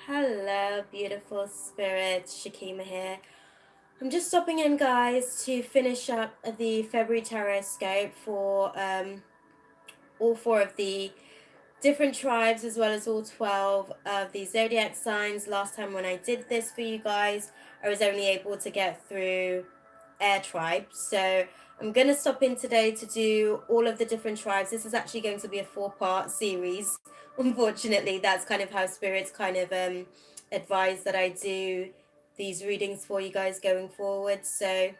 Hello, beautiful spirits. Shakima here. I'm just stopping in, guys, to finish up the February Tarotscope for all four of the different tribes, as well as all 12 of the Zodiac signs. Last time when I did this for you guys, I was only able to get through air tribes. So I'm going to stop in today to do all of the different tribes. This is actually going to be a 4-part series. Unfortunately, that's kind of how spirits kind of advise that I do these readings for you guys going forward. So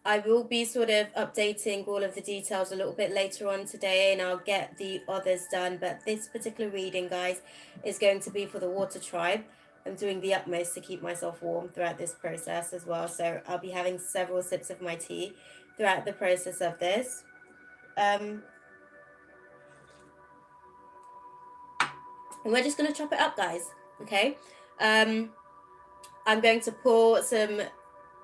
I will be sort of updating all of the details a little bit later on today, and I'll get the others done. But this particular reading, guys, is going to be for the water tribe. I'm doing the utmost to keep myself warm throughout this process as well. So I'll be having several sips of my tea throughout the process of this. And we're just going to chop it up, guys. Okay. I'm going to pull some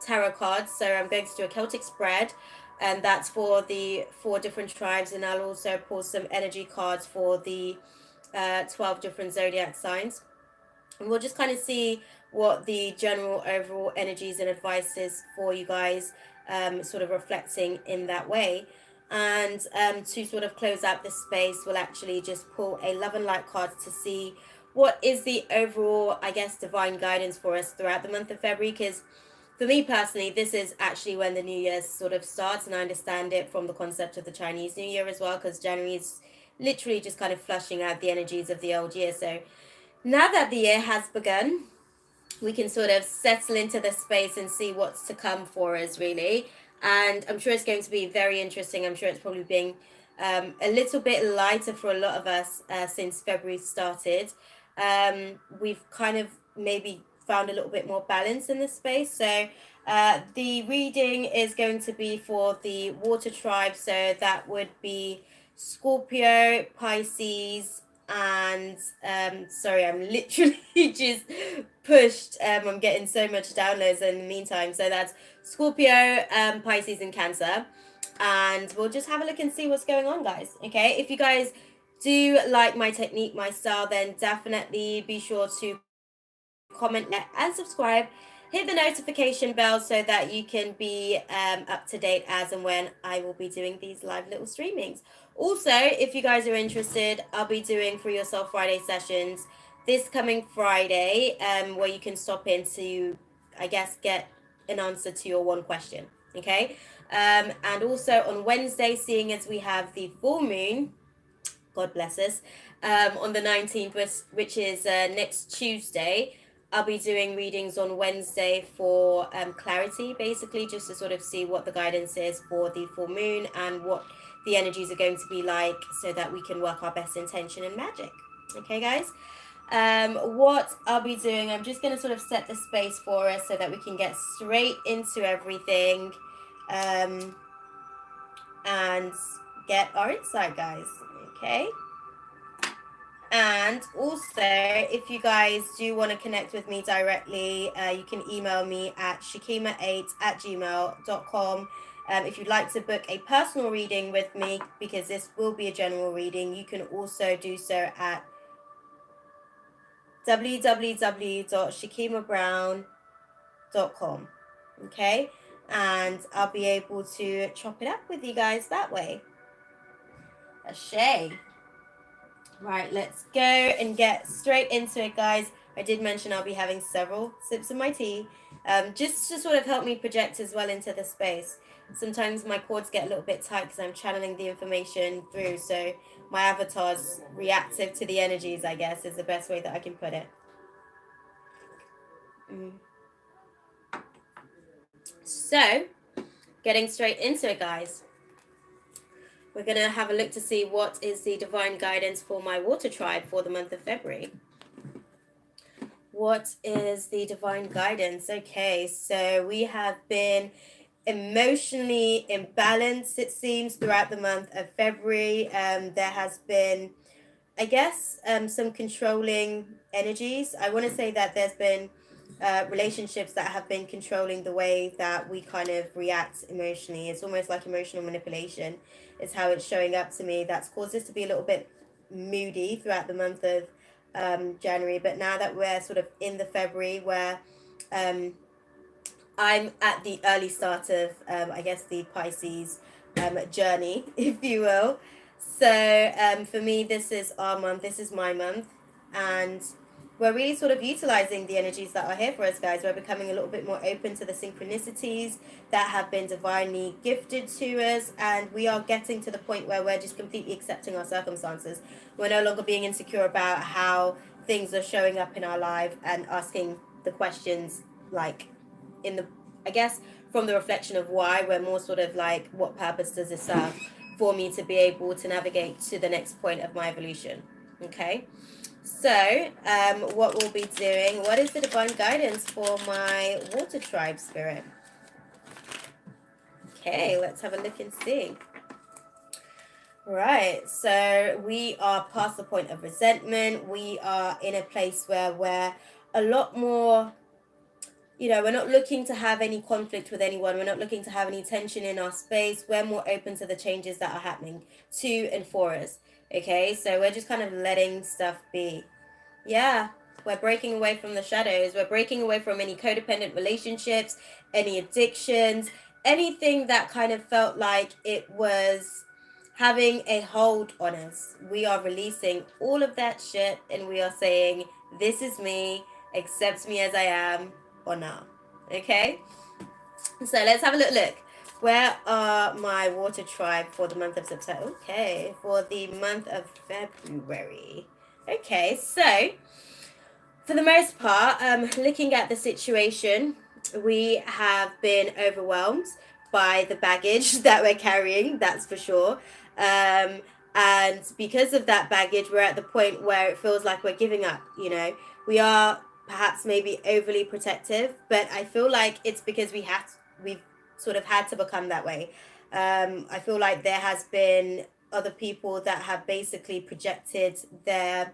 tarot cards. So I'm going to do a Celtic spread, and that's for the 4 different tribes. And I'll also pull some energy cards for the 12 different zodiac signs. And we'll just kind of see what the general overall energies and advice is for you guys, sort of reflecting in that way. And to sort of close out this space, we'll actually just pull a love and light card to see what is the overall, I guess, divine guidance for us throughout the month of February. Because for me personally, this is actually when the New Year sort of starts, and I understand it from the concept of the Chinese New Year as well, because January is literally just kind of flushing out the energies of the old year. So now that the year has begun, we can sort of settle into the space and see what's to come for us, really. And I'm sure it's going to be very interesting. I'm sure it's probably been a little bit lighter for a lot of us since February started. We've kind of maybe found a little bit more balance in this space. So the reading is going to be for the water tribe. So that would be Scorpio, Pisces, and sorry, I'm literally just pushed. I'm getting so much downloads in the meantime. So that's Scorpio, Pisces, and Cancer. And we'll just have a look and see what's going on, guys. Okay, if you guys do like my technique, my style, then definitely be sure to comment and subscribe. Hit the notification bell so that you can be up to date as and when I will be doing these live little streamings. Also, if you guys are interested, I'll be doing Free Yourself Friday sessions this coming Friday, where you can stop in to, I guess, get an answer to your one question. Okay. And also on Wednesday, seeing as we have the full moon, God bless us, on the 19th, which is next Tuesday. I'll be doing readings on Wednesday for clarity, basically, just to sort of see what the guidance is for the full moon and what the energies are going to be like, so that we can work our best intention and magic. Okay, guys? What I'll be doing, I'm just going to sort of set the space for us so that we can get straight into everything and get our insight, guys. Okay? And also, if you guys do want to connect with me directly, you can email me at shakima8@gmail.com. If you'd like to book a personal reading with me, because this will be a general reading, you can also do so at www.shakimabrown.com. Okay? And I'll be able to chop it up with you guys that way. Ashay. Right, let's go and get straight into it, guys. I did mention I'll be having several sips of my tea, just to sort of help me project as well into the space. Sometimes my cords get a little bit tight because I'm channeling the information through, so my avatar's reactive to the energies, I guess, is the best way that I can put it. So, getting straight into it, guys. We're going to have a look to see what is the divine guidance for my water tribe for the month of February. What is the divine guidance? Okay, so we have been emotionally imbalanced, it seems, throughout the month of February. There has been, I guess, some controlling energies. I want to say that there's been relationships that have been controlling the way that we kind of react emotionally. It's almost like emotional manipulation is how it's showing up to me. That's caused us to be a little bit moody throughout the month of January, but now that we're sort of in the February where I'm at the early start of, I guess, the Pisces journey, if you will. So for me, this is our month, this is my month, and we're really sort of utilizing the energies that are here for us, guys. We're becoming a little bit more open to the synchronicities that have been divinely gifted to us, and we are getting to the point where we're just completely accepting our circumstances. We're no longer being insecure about how things are showing up in our life and asking the questions like in the, I guess, from the reflection of why. We're more sort of like, what purpose does this serve for me to be able to navigate to the next point of my evolution? Okay, so what we'll be doing, what is the divine guidance for my water tribe spirit? Okay, let's have a look and see. Right, so we are past the point of resentment. We are in a place where we're a lot more, we're not looking to have any conflict with anyone. We're not looking to have any tension in our space. We're more open to the changes that are happening to and for us. Okay, so we're just kind of letting stuff be. Yeah, we're breaking away from the shadows. We're breaking away from any codependent relationships, any addictions, anything that kind of felt like it was having a hold on us. We are releasing all of that shit and we are saying, this is me, accept me as I am, or not. Okay? So let's have a look. Where are my water tribe for the month of September? Okay, for the month of February. Okay, so for the most part, looking at the situation, we have been overwhelmed by the baggage that we're carrying, that's for sure. And because of that baggage, we're at the point where it feels like we're giving up, We are perhaps maybe overly protective, but I feel like it's because we've sort of had to become that way. I feel like there has been other people that have basically projected their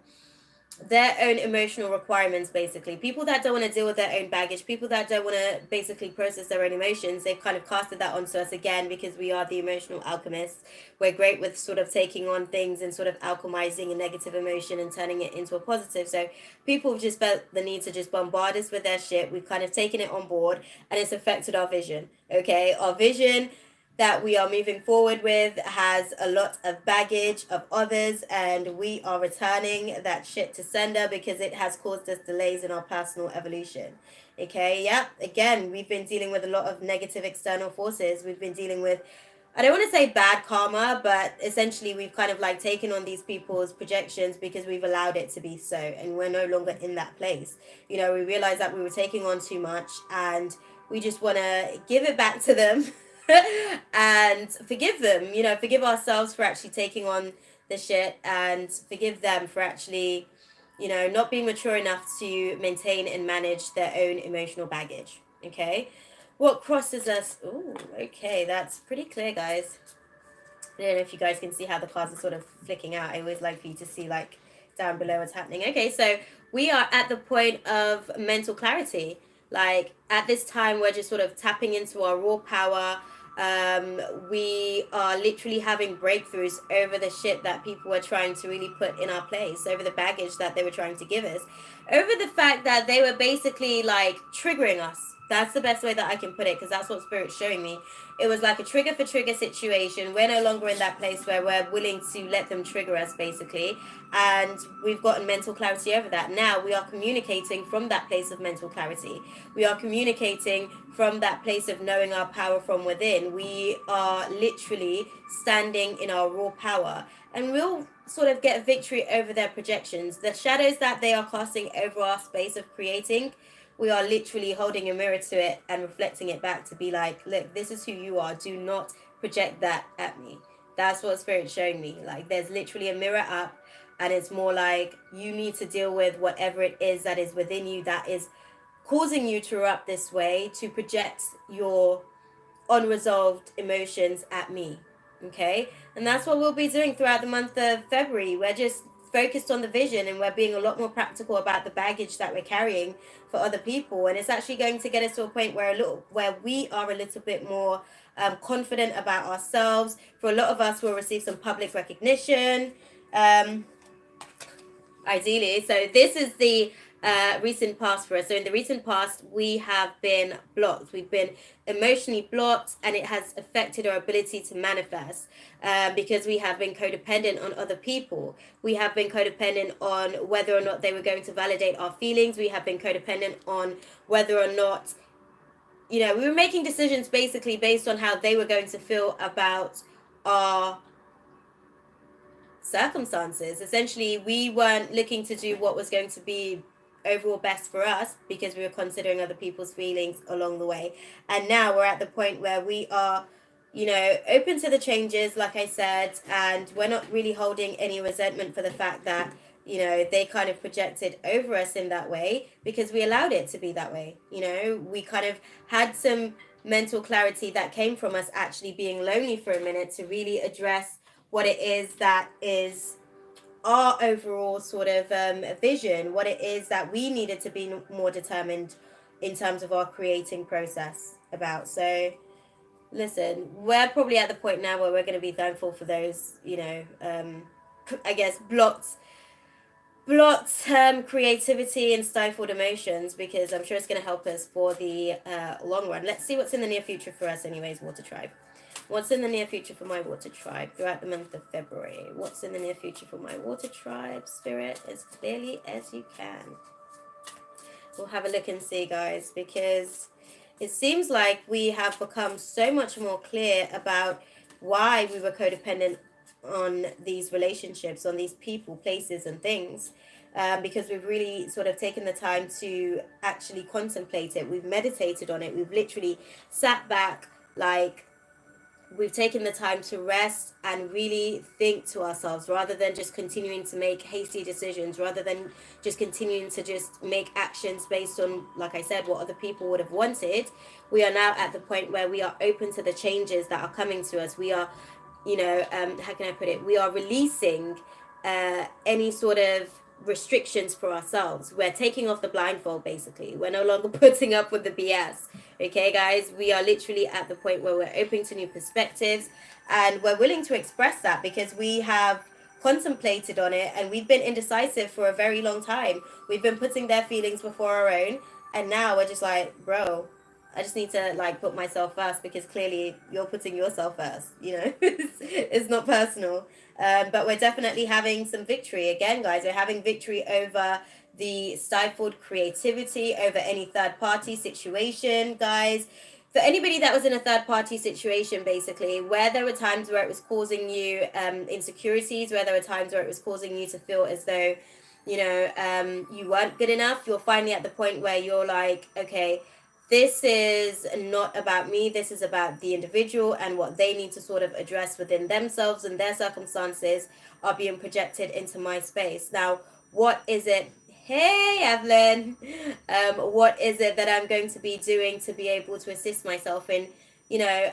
own emotional requirements, basically. People that don't want to deal with their own baggage, people that don't want to basically process their own emotions, they've kind of casted that onto us again because we are the emotional alchemists. We're great with sort of taking on things and sort of alchemizing a negative emotion and turning it into a positive. So people have just felt the need to just bombard us with their shit. We've kind of taken it on board and it's affected our vision. Okay, our vision that we are moving forward with has a lot of baggage of others, and we are returning that shit to sender because it has caused us delays in our personal evolution. Okay, yeah, again, we've been dealing with a lot of negative external forces. We've been dealing with, I don't want to say bad karma, but essentially we've kind of like taken on these people's projections because we've allowed it to be so, and we're no longer in that place. We realized that we were taking on too much and we just want to give it back to them and forgive them, forgive ourselves for actually taking on the shit and forgive them for actually, not being mature enough to maintain and manage their own emotional baggage. Okay. What crosses us? Oh, okay. That's pretty clear, guys. I don't know if you guys can see how the cards are sort of flicking out. I always like for you to see like down below what's happening. Okay, so we are at the point of mental clarity. Like at this time, we're just sort of tapping into our raw power. We are literally having breakthroughs over the shit that people were trying to really put in our place, over the baggage that they were trying to give us, over the fact that they were basically like triggering us. That's the best way that I can put it, because that's what Spirit's showing me. It was like a trigger for trigger situation. We're no longer in that place where we're willing to let them trigger us, basically. And we've gotten mental clarity over that. Now we are communicating from that place of mental clarity. We are communicating from that place of knowing our power from within. We are literally standing in our raw power. And we'll sort of get victory over their projections. The shadows that they are casting over our space of creating, we are literally holding a mirror to it and reflecting it back to be like, look, this is who you are. Do not project that at me. That's what Spirit's showing me. Like, there's literally a mirror up, and it's more like you need to deal with whatever it is that is within you that is causing you to erupt this way, to project your unresolved emotions at me. Okay? And that's what we'll be doing throughout the month of February. We're just focused on the vision, and we're being a lot more practical about the baggage that we're carrying for other people, and it's actually going to get us to a point where we are a little bit more confident about ourselves. For a lot of us, we'll receive some public recognition. ideally. So this is the recent past for us. So in the recent past, we have been blocked. We've been emotionally blocked, and it has affected our ability to manifest because we have been codependent on other people. We have been codependent on whether or not they were going to validate our feelings. We have been codependent on whether or not, you know, we were making decisions basically based on how they were going to feel about our circumstances. Essentially, we weren't looking to do what was going to be overall best for us because we were considering other people's feelings along the way. And now we're at the point where we are, you know, open to the changes, like I said, and we're not really holding any resentment for the fact that, you know, they kind of projected over us in that way because we allowed it to be that way. You know, we kind of had some mental clarity that came from us actually being lonely for a minute to really address what it is that is our overall sort of vision, what it is that we needed to be more determined in terms of our creating process about. So listen, we're probably at the point now where we're going to be thankful for those, you know, I guess blocked creativity and stifled emotions, because I'm sure it's going to help us for the long run. Let's see what's in the near future for us anyways, Water Tribe. What's in the near future for my Water Tribe throughout the month of February? What's in the near future for my Water Tribe? Spirit, as clearly as you can. We'll have a look and see, guys, because it seems like we have become so much more clear about why we were codependent on these relationships, on these people, places, and things. Because we've really sort of taken the time to actually contemplate it. We've meditated on it. We've literally sat back, like, we've taken the time to rest and really think to ourselves rather than just continuing to make hasty decisions, rather than just continuing to just make actions based on, like I said, what other people would have wanted. We are now at the point where we are open to the changes that are coming to us. We are, you know, how can I put it? We are releasing any sort of restrictions for ourselves. We're taking off the blindfold, basically. We're no longer putting up with the BS. Okay, guys, we are literally at the point where we're open to new perspectives, and we're willing to express that because we have contemplated on it, and we've been indecisive for a very long time. We've been putting their feelings before our own, and now we're just like, bro, I just need to like put myself first, because clearly you're putting yourself first, you know. It's not personal. But we're definitely having some victory again, guys. We're having victory over the stifled creativity, over any third party situation, guys. For anybody that was in a third party situation, basically, where there were times where it was causing you insecurities, where there were times where it was causing you to feel as though, you know, you weren't good enough, you're finally at the point where you're like, okay, this is not about me. This is about the individual and what they need to sort of address within themselves, and their circumstances are being projected into my space. Now, what is it? Hey, Evelyn. What is it that I'm going to be doing to be able to assist myself in, you know,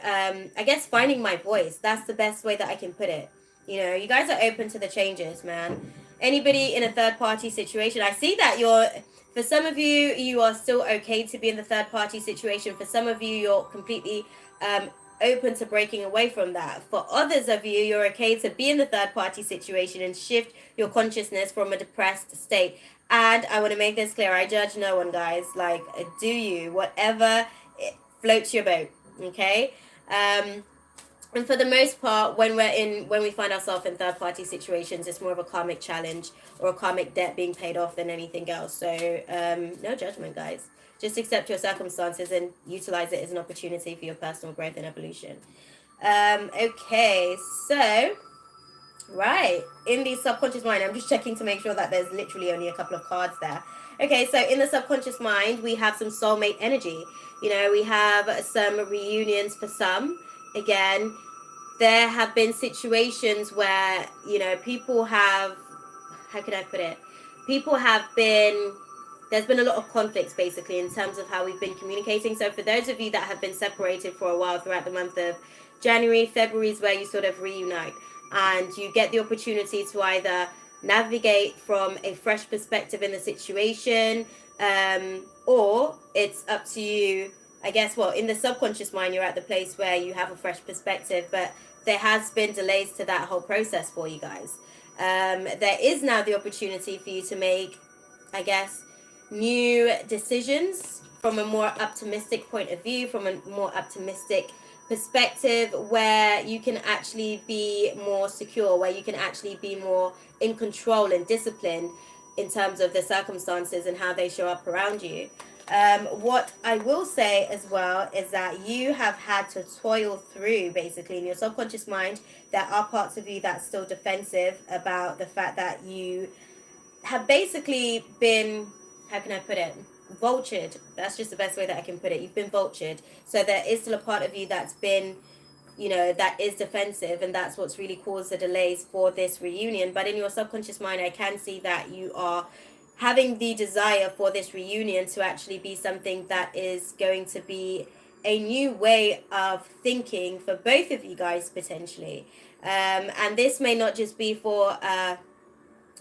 I guess finding my voice? That's the best way that I can put it. You know, you guys are open to the changes, man. Anybody in a third party situation, I see that you're, for some of you, you are still okay to be in the third party situation. For some of you, you're completely open to breaking away from that. For others of you, you're okay to be in the third party situation and shift your consciousness from a depressed state. And I want to make this clear, I judge no one, guys. Like, do you, whatever floats your boat, okay? And for the most part, when we find ourselves in third party situations, it's more of a karmic challenge or a karmic debt being paid off than anything else. So no judgment, guys. Just accept your circumstances and utilize it as an opportunity for your personal growth and evolution. Okay, so right, in the subconscious mind, I'm just checking to make sure that there's literally only a couple of cards there. Okay, so in the subconscious mind, we have some soulmate energy. You know, we have some reunions for some. Again, there have been situations where, you know, people have, how can I put it? People have been, there's been a lot of conflicts basically in terms of how we've been communicating. So for those of you that have been separated for a while throughout the month of January, February is where you sort of reunite, and you get the opportunity to either navigate from a fresh perspective in the situation, or it's up to you. I guess, well, in the subconscious mind, you're at the place where you have a fresh perspective, but there has been delays to that whole process for you guys. There is now the opportunity for you to make, I guess, new decisions from a more optimistic point of view, from a more optimistic perspective, where you can actually be more secure, where you can actually be more in control and disciplined in terms of the circumstances and how they show up around you. What I will say as well is that you have had to toil through, basically, in your subconscious mind. There are parts of you that's still defensive about the fact that you have basically been, how can I put it, vultured. That's just the best way that I can put it. You've been vultured. So there is still a part of you that's been, that is defensive, and that's what's really caused the delays for this reunion. But in your subconscious mind, I can see that you are having the desire for this reunion to actually be something that is going to be a new way of thinking for both of you guys, potentially. And this may not just be for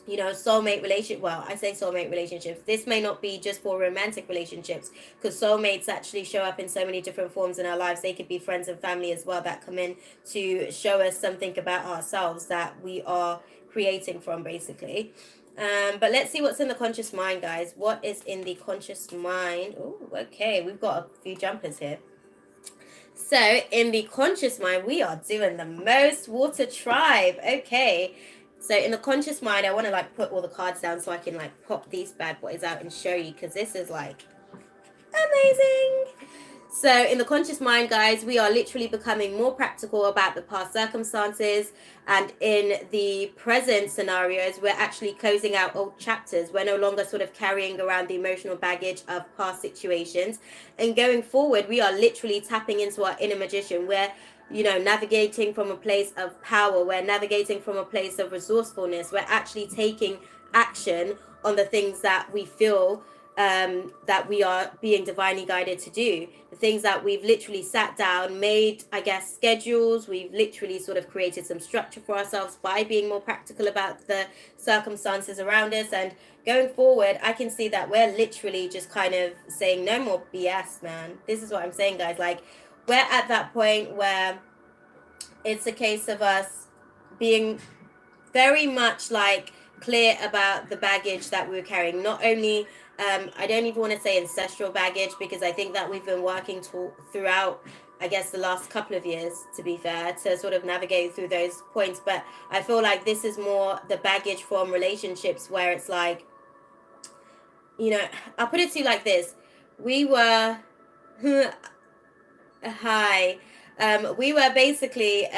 soulmate relationship. Well, I say soulmate relationships. This may not be just for romantic relationships, because soulmates actually show up in so many different forms in our lives. They could be friends and family as well, that come in to show us something about ourselves that we are creating from, basically. But let's see what's in the conscious mind, guys. What is in the conscious mind? Oh, okay, we've got a few jumpers here. So in the conscious mind, we are doing the most water tribe. Okay. So in the conscious mind, I want to put all the cards down so I can pop these bad boys out and show you, because this is amazing. So in the conscious mind, guys, we are literally becoming more practical about the past circumstances, and in the present scenarios, we're actually closing out old chapters. We're no longer sort of carrying around the emotional baggage of past situations, and going forward, we are literally tapping into our inner magician. We're navigating from a place of power. We're navigating from a place of resourcefulness. We're actually taking action on the things that we feel that we are being divinely guided to do. The things that we've literally sat down, made, I guess, schedules. We've literally sort of created some structure for ourselves by being more practical about the circumstances around us. And going forward, I can see that we're literally just kind of saying no more BS, man. This is what I'm saying, guys. We're at that point where it's a case of us being very much clear about the baggage that we're carrying. Not only, I don't even want to say ancestral baggage, because I think that we've been working throughout, I guess, the last couple of years, to be fair, to sort of navigate through those points. But I feel like this is more the baggage from relationships, where it's I'll put it to you like this. We were we were basically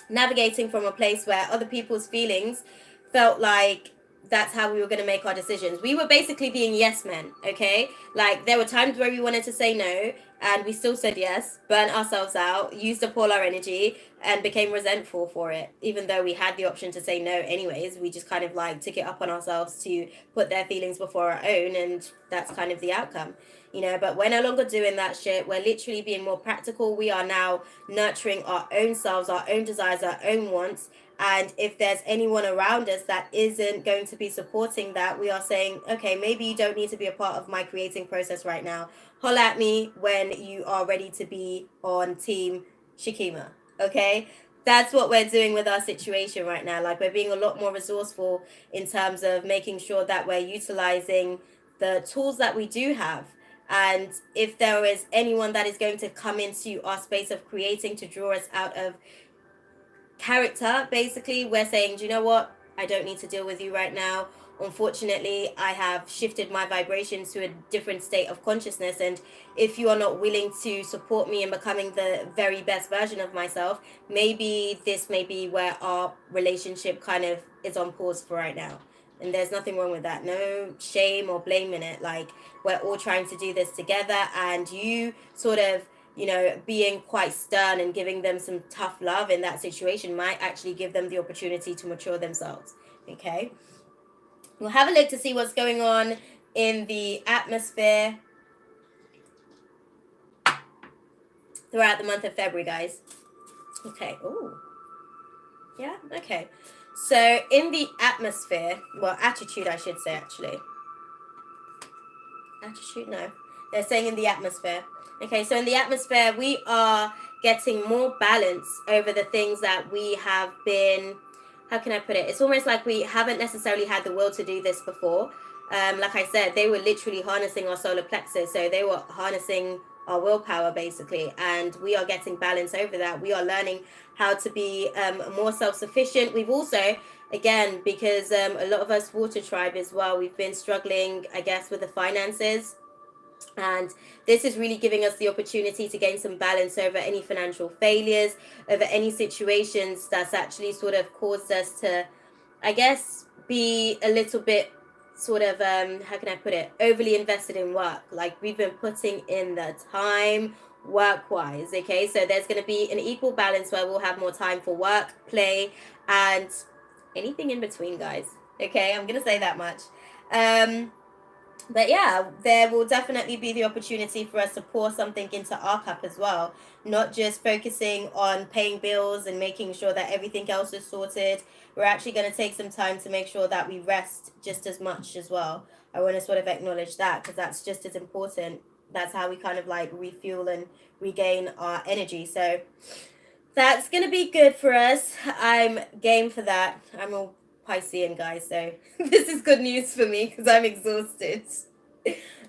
navigating from a place where other people's feelings felt like that's how we were going to make our decisions. We were basically being yes men, okay? There were times where we wanted to say no, and we still said yes, burnt ourselves out, used up all our energy, and became resentful for it. Even though we had the option to say no anyways, we just kind of took it up on ourselves to put their feelings before our own, and that's kind of the outcome. But we're no longer doing that shit. We're literally being more practical. We are now nurturing our own selves, our own desires, our own wants. And if there's anyone around us that isn't going to be supporting that, we are saying, okay, maybe you don't need to be a part of my creating process right now. Holla at me when you are ready to be on team Shikima, okay? That's what we're doing with our situation right now. We're being a lot more resourceful in terms of making sure that we're utilizing the tools that we do have. And if there is anyone that is going to come into our space of creating to draw us out of character, basically, we're saying, do you know what? I don't need to deal with you right now. Unfortunately, I have shifted my vibration to a different state of consciousness. And if you are not willing to support me in becoming the very best version of myself, maybe this may be where our relationship kind of is on pause for right now. And there's nothing wrong with that. No shame or blame in it. We're all trying to do this together, and you sort of, being quite stern and giving them some tough love in that situation might actually give them the opportunity to mature themselves. Okay. We'll have a look to see what's going on in the atmosphere throughout the month of February, guys. Okay. Ooh. Yeah. Okay. So in the atmosphere, well, attitude, I should say, actually. Attitude, no. They're saying in the atmosphere. Okay, so in the atmosphere, we are getting more balance over the things that we have been how can I put it? It's almost like we haven't necessarily had the will to do this before. Like I said, they were literally harnessing our solar plexus, so they were harnessing our willpower basically, and we are getting balance over that. We are learning how to be more self-sufficient. We've also, again, because a lot of us water tribe as well, we've been struggling, I guess, with the finances, and this is really giving us the opportunity to gain some balance over any financial failures, over any situations that's actually sort of caused us to, I guess, be a little bit sort of how can I put it, overly invested in work. Like, we've been putting in the time work wise. Okay, so there's going to be an equal balance where we'll have more time for work, play, and anything in between, guys. Okay, I'm going to say that much. But yeah, there will definitely be the opportunity for us to pour something into our cup as well, not just focusing on paying bills and making sure that everything else is sorted. We're actually going to take some time to make sure that we rest just as much as well. I want to sort of acknowledge that, because that's just as important. That's how we kind of like refuel and regain our energy. So that's going to be good for us. I'm game for that. I'm all Piscean, guys, so this is good news for me because I'm exhausted.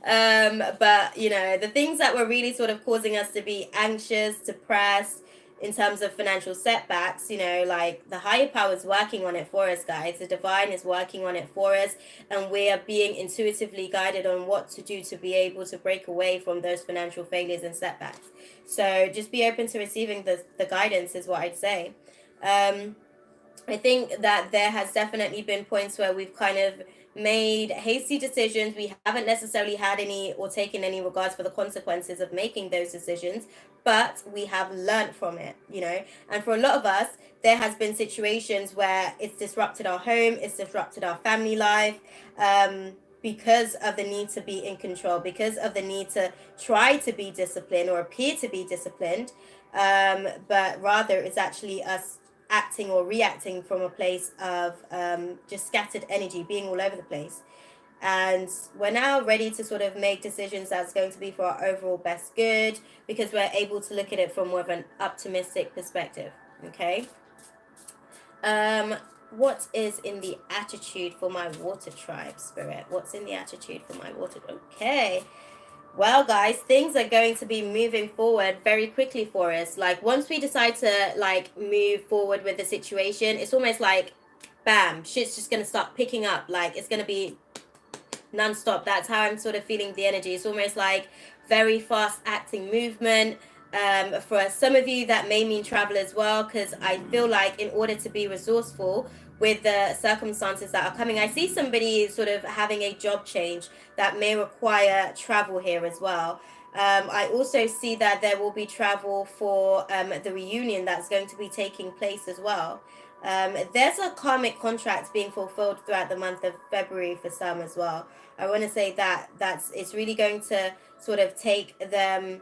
But you know, the things that were really sort of causing us to be anxious, depressed in terms of financial setbacks, you know, like the higher power is working on it for us, guys. The divine is working on it for us, and we are being intuitively guided on what to do to be able to break away from those financial failures and setbacks. So just be open to receiving the guidance is what I'd say. I think that there has definitely been points where we've kind of made hasty decisions. We haven't necessarily had any or taken any regards for the consequences of making those decisions, but we have learned from it, you know. And for a lot of us, there has been situations where it's disrupted our home, it's disrupted our family life, because of the need to be in control, because of the need to try to be disciplined or appear to be disciplined, but rather it's actually us acting or reacting from a place of just scattered energy, being all over the place. And we're now ready to sort of make decisions that's going to be for our overall best good, because we're able to look at it from more of an optimistic perspective. Okay. What is in the attitude for my water tribe, Spirit? What's in the attitude for my water? Okay. Well, guys, things are going to be moving forward very quickly for us. Like, once we decide to like move forward with the situation, it's almost like bam, shit's just gonna start picking up. Like, it's gonna be non-stop. That's how I'm sort of feeling the energy. It's almost like very fast acting movement. For some of you, that may mean travel as well, because I feel like in order to be resourceful with the circumstances that are coming, I see somebody sort of having a job change that may require travel here as well. I also see that there will be travel for the reunion that's going to be taking place as well. There's a karmic contract being fulfilled throughout the month of February for some as well. I want to say that it's really going to sort of take them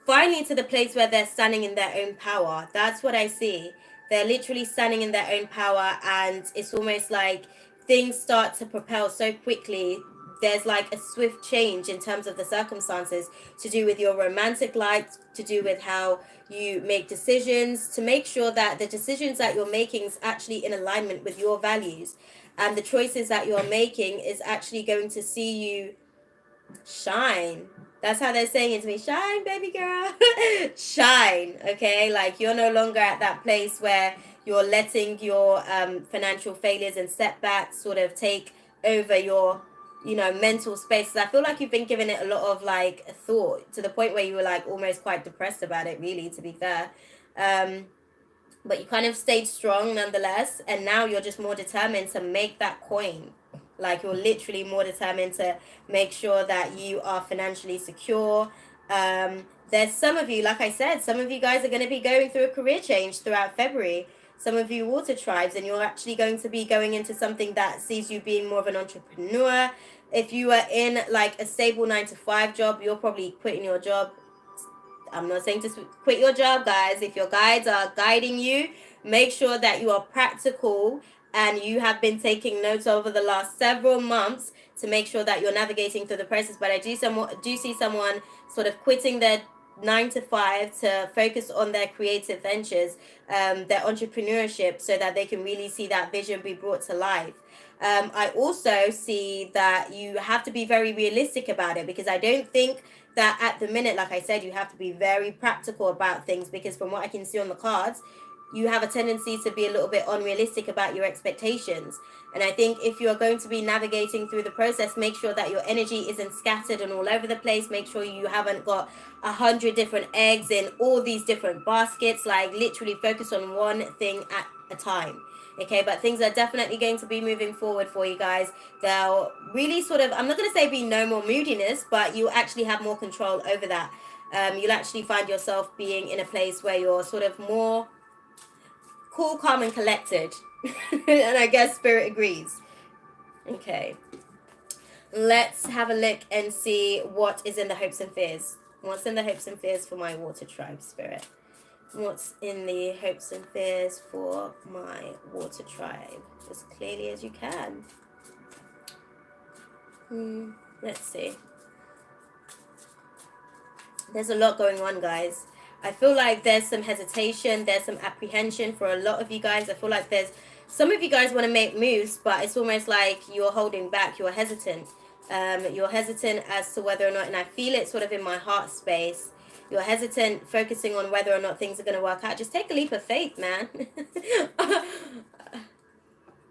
finally to the place where they're standing in their own power. That's what I see. They're literally standing in their own power, and it's almost like things start to propel so quickly. There's like a swift change in terms of the circumstances, to do with your romantic life, to do with how you make decisions, to make sure that the decisions that you're making is actually in alignment with your values, and the choices that you're making is actually going to see you shine. That's how they're saying it to me. Shine, baby girl. Shine. Okay, like, you're no longer at that place where you're letting your financial failures and setbacks sort of take over your, you know, mental space. I feel like you've been giving it a lot of like thought, to the point where you were like almost quite depressed about it, really, to be fair. But you kind of stayed strong nonetheless, and now you're just more determined to make that coin. Like, you're literally more determined to make sure that you are financially secure. There's some of you, like I said, some of you guys are going to be going through a career change throughout February. Some of you water tribes, and you're actually going to be going into something that sees you being more of an entrepreneur. If you are in like a stable 9-to-5 job, you're probably quitting your job. I'm not saying to quit your job, guys. If your guides are guiding you, make sure that you are practical and you have been taking notes over the last several months to make sure that you're navigating through the process. But I do see someone sort of quitting their 9 to 5 to focus on their creative ventures, their entrepreneurship, so that they can really see that vision be brought to life. I also see that you have to be very realistic about it, because I don't think that at the minute, like I said, you have to be very practical about things, because from what I can see on the cards, you have a tendency to be a little bit unrealistic about your expectations. And I think if you're going to be navigating through the process, make sure that your energy isn't scattered and all over the place. Make sure you haven't got 100 different eggs in all these different baskets. Like, literally focus on one thing at a time. Okay, but things are definitely going to be moving forward for you guys. They'll really sort of, I'm not going to say be no more moodiness, but you actually have more control over that. You'll actually find yourself being in a place where you're sort of more cool, calm, and collected. And I guess Spirit agrees. Okay. Let's have a look and see what is in the hopes and fears. What's in the hopes and fears for my water tribe, Spirit? What's in the hopes and fears for my water tribe? As clearly as you can. Let's see. There's a lot going on, guys. I feel like there's some hesitation, there's some apprehension for a lot of you guys. I feel like there's some of you guys want to make moves, but it's almost like you're holding back, you're hesitant. You're hesitant as to whether or not, and I feel it sort of in my heart space, you're hesitant, focusing on whether or not things are going to work out. Just take a leap of faith, man.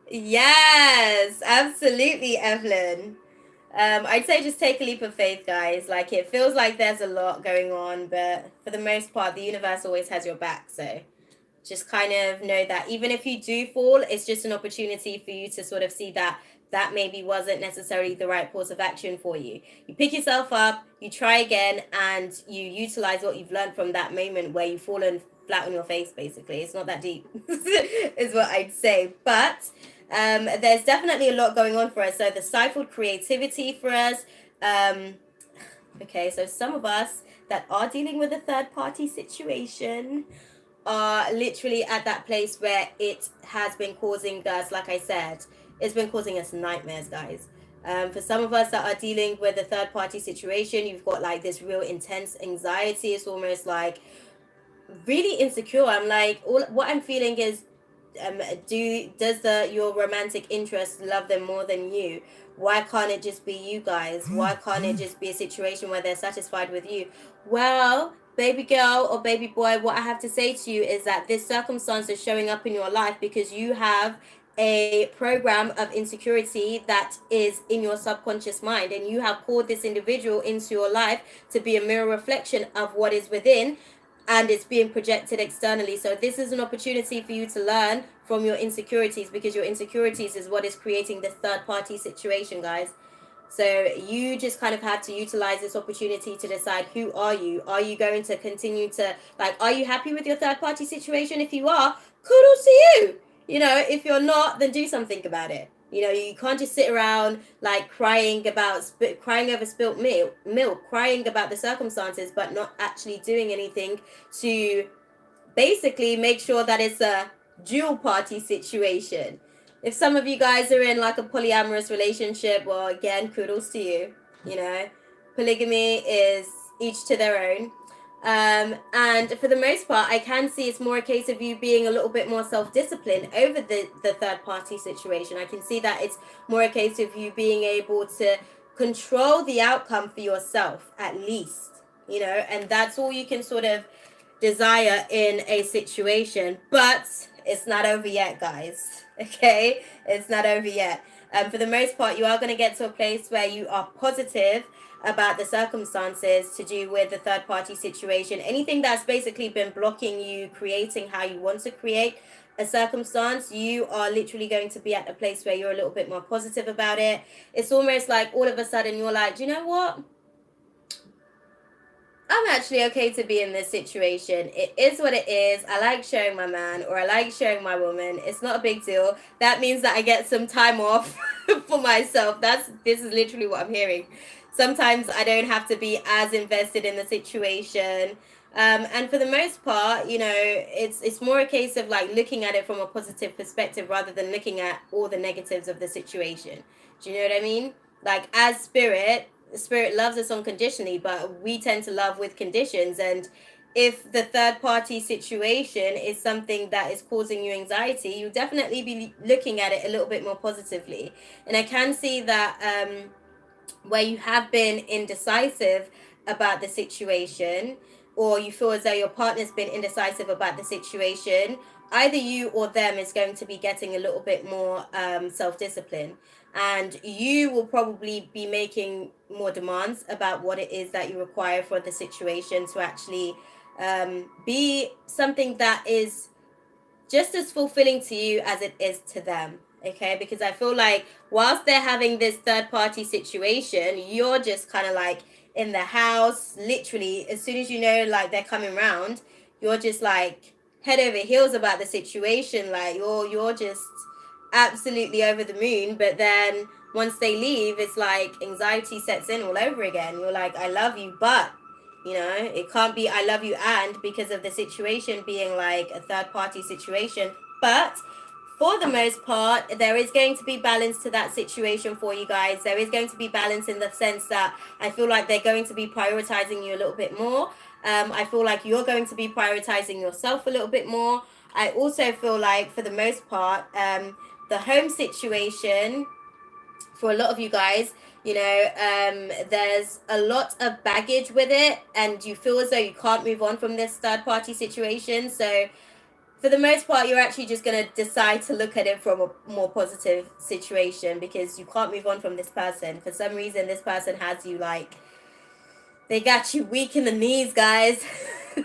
Yes, absolutely, Evelyn. I'd say just take a leap of faith, guys. Like, it feels like there's a lot going on, but for the most part, the universe always has your back. So just kind of know that even if you do fall, it's just an opportunity for you to sort of see that that maybe wasn't necessarily the right course of action for you. You pick yourself up, you try again, and you utilize what you've learned from that moment where you've fallen flat on your face, basically. It's not that deep, is what I'd say. But there's definitely a lot going on for us. So the stifled creativity for us. Okay, so some of us that are dealing with a third party situation are literally at that place where it has been causing us, like I said, it's been causing us nightmares, guys. For some of us that are dealing with a third party situation, you've got like this real intense anxiety. It's almost like really insecure. I'm like, what I'm feeling is, does your romantic interest love them more than you? Why can't it just be you guys? Why can't it just be a situation where they're satisfied with you? Well, baby girl or baby boy, what I have to say to you is that this circumstance is showing up in your life because you have a program of insecurity that is in your subconscious mind, and you have pulled this individual into your life to be a mirror reflection of what is within, and it's being projected externally. So this is an opportunity for you to learn from your insecurities, because your insecurities is what is creating this third party situation, guys. So you just kind of have to utilize this opportunity to decide, who are you? Are you going to continue to, like, are you happy with your third party situation? If you are, kudos to you. You know, if you're not, then do something about it. You know, you can't just sit around like crying over spilt milk, crying about the circumstances, but not actually doing anything to basically make sure that it's a dual party situation. If some of you guys are in like a polyamorous relationship, well, again, kudos to you. You know, polygamy is each to their own. And for the most part, I can see it's more a case of you being a little bit more self-disciplined over the third party situation. I can see that it's more a case of you being able to control the outcome for yourself, at least, you know, and that's all you can sort of desire in a situation. But it's not over yet, guys. Okay, it's not over yet. For the most part, you are going to get to a place where you are positive about the circumstances to do with the third party situation. Anything that's basically been blocking you creating how you want to create a circumstance, you are literally going to be at a place where you're a little bit more positive about it. It's almost like all of a sudden you're like, do you know what? I'm actually okay to be in this situation. It is what it is. I like sharing my man, or I like sharing my woman. It's not a big deal. That means that I get some time off for myself. This is literally what I'm hearing. Sometimes I don't have to be as invested in the situation. And for the most part, you know, it's more a case of like looking at it from a positive perspective rather than looking at all the negatives of the situation. Do you know what I mean? Like, as spirit, Spirit loves us unconditionally, but we tend to love with conditions. And if the third party situation is something that is causing you anxiety, you'll definitely be looking at it a little bit more positively. And I can see that where you have been indecisive about the situation, or you feel as though your partner's been indecisive about the situation, either you or them is going to be getting a little bit more self-discipline, and you will probably be making more demands about what it is that you require for the situation to actually be something that is just as fulfilling to you as it is to them. Okay, because I feel like whilst they're having this third party situation, you're just kind of like in the house, literally as soon as you know like they're coming round, you're just like head over heels about the situation. Like you're just absolutely over the moon. But then once they leave, it's like anxiety sets in all over again. You're like, I love you, but you know, it can't be I love you and, because of the situation being like a third party situation. But for the most part, there is going to be balance to that situation for you guys. There is going to be balance in the sense that I feel like they're going to be prioritizing you a little bit more. I feel like you're going to be prioritizing yourself a little bit more. I also feel like for the most part, the home situation for a lot of you guys, you know, there's a lot of baggage with it, and you feel as though you can't move on from this third party situation. So for the most part, you're actually just going to decide to look at it from a more positive situation, because you can't move on from this person. For some reason, this person has you like, they got you weak in the knees, guys.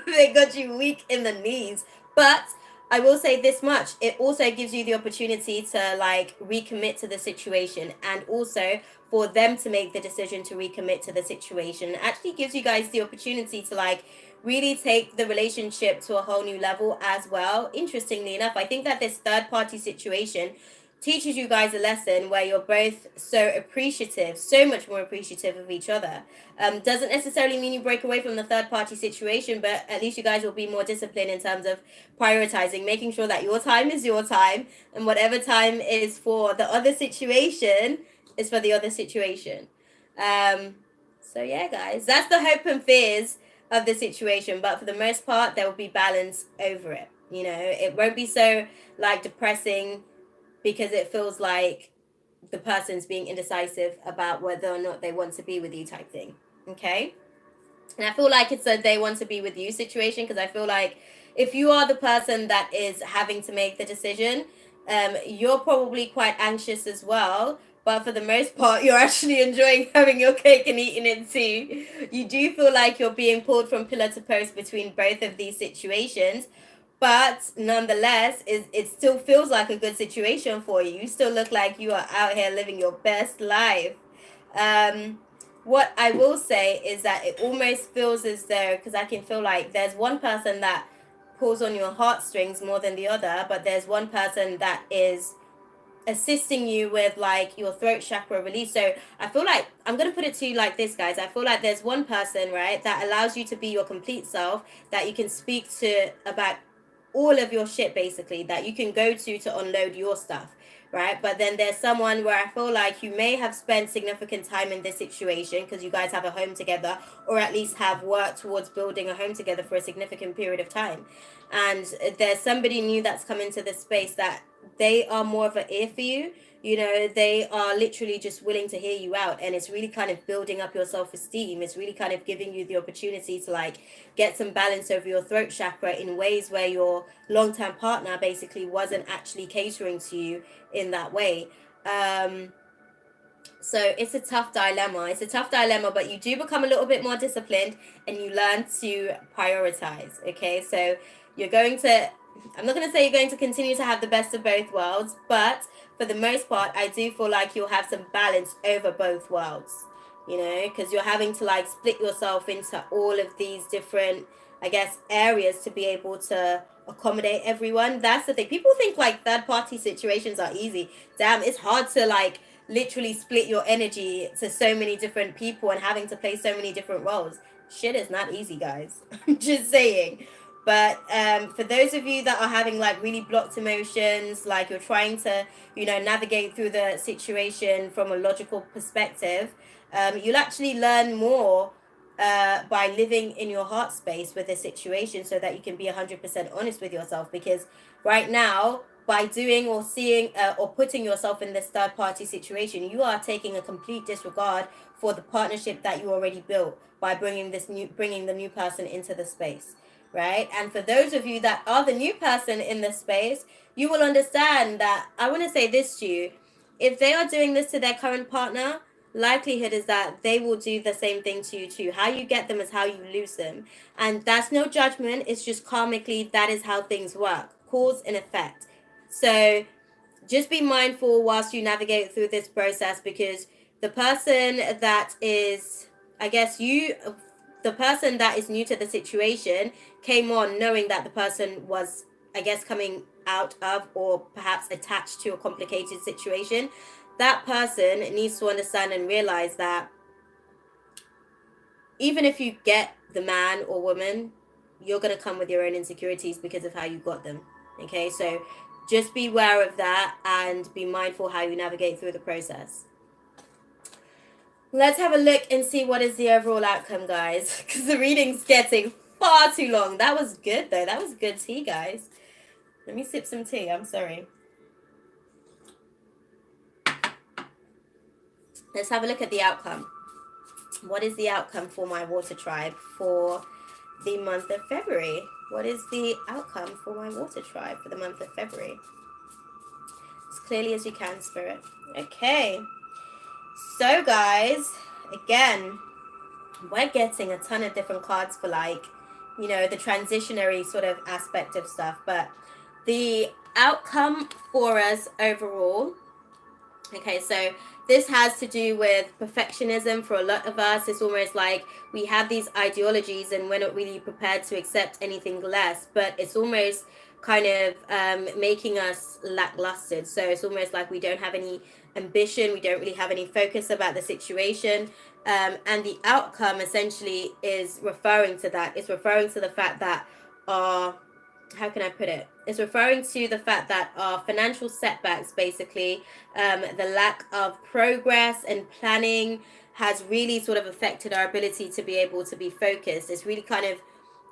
They got you weak in the knees. But I will say this much, it also gives you the opportunity to like recommit to the situation, and also for them to make the decision to recommit to the situation. It actually gives you guys the opportunity to like really take the relationship to a whole new level as well. Interestingly enough, I think that this third party situation teaches you guys a lesson where you're both so appreciative, so much more appreciative of each other. Doesn't necessarily mean you break away from the third party situation, but at least you guys will be more disciplined in terms of prioritizing, making sure that your time is your time, and whatever time is for the other situation is for the other situation. So yeah, guys, that's the hope and fears of the situation. But for the most part, there will be balance over it. You know, it won't be so like depressing, because it feels like the person's being indecisive about whether or not they want to be with you type thing. Okay? And I feel like it's a they want to be with you situation, because I feel like if you are the person that is having to make the decision, you're probably quite anxious as well. But for the most part, you're actually enjoying having your cake and eating it too. You do feel like you're being pulled from pillar to post between both of these situations. But nonetheless, it still feels like a good situation for you. You still look like you are out here living your best life. What I will say is that it almost feels as though, because I can feel like there's one person that pulls on your heartstrings more than the other, but there's one person that is assisting you with like your throat chakra release. So I feel like I'm going to put it to you like this, guys. I feel like there's one person, right, that allows you to be your complete self, that you can speak to about all of your shit, basically, that you can go to unload your stuff, right? But then there's someone where I feel like you may have spent significant time in this situation because you guys have a home together, or at least have worked towards building a home together for a significant period of time. And there's somebody new that's come into this space that they are more of an ear for you. You know, they are literally just willing to hear you out, and it's really kind of building up your self-esteem. It's really kind of giving you the opportunity to like get some balance over your throat chakra in ways where your long-term partner basically wasn't actually catering to you in that way. So it's a tough dilemma. It's a tough dilemma, but you do become a little bit more disciplined, and you learn to prioritize. Okay, so you're going to, I'm not going to say you're going to continue to have the best of both worlds, but for the most part, I do feel like you'll have some balance over both worlds, you know, because you're having to like split yourself into all of these different, I guess, areas to be able to accommodate everyone. That's the thing. People think like third party situations are easy. Damn, it's hard to like literally split your energy to so many different people and having to play so many different roles. Shit is not easy, guys. I'm just saying. But for those of you that are having like really blocked emotions, like you're trying to, navigate through the situation from a logical perspective, you'll actually learn more by living in your heart space with the situation, so that you can be 100% honest with yourself. Because right now, by doing or seeing or putting yourself in this third party situation, you are taking a complete disregard for the partnership that you already built by bringing the new person into the space, right? And for those of you that are the new person in this space, you will understand that I want to say this to you: if they are doing this to their current partner, likelihood is that they will do the same thing to you too. How you get them is how you lose them. And that's no judgment, it's just karmically that is how things work. Cause and effect. So just be mindful whilst you navigate through this process, because the person that is, I guess the person that is new to the situation came on knowing that the person was, I guess, coming out of or perhaps attached to a complicated situation. That person needs to understand and realize that even if you get the man or woman, you're going to come with your own insecurities because of how you got them. Okay, so just be aware of that and be mindful how you navigate through the process. Let's have a look and see what is the overall outcome, guys, because the reading's getting far too long. That was good, though. That was good tea, guys. Let me sip some tea. I'm sorry. Let's have a look at the outcome. What is the outcome for my water tribe for the month of February? What is the outcome for my water tribe for the month of February? As clearly as you can, Spirit. Okay. So, guys, again, we're getting a ton of different cards for, like, the transitionary sort of aspect of stuff. But the outcome for us overall, okay, so this has to do with perfectionism for a lot of us. It's almost like we have these ideologies and we're not really prepared to accept anything less, but it's almost kind of making us lackluster. So it's almost like we don't have any ambition, we don't really have any focus about the situation. And the outcome essentially is referring to that. It's referring to the fact that how can I put it? It's referring to the fact that our financial setbacks, basically, the lack of progress and planning has really sort of affected our ability to be able to be focused. It's really kind of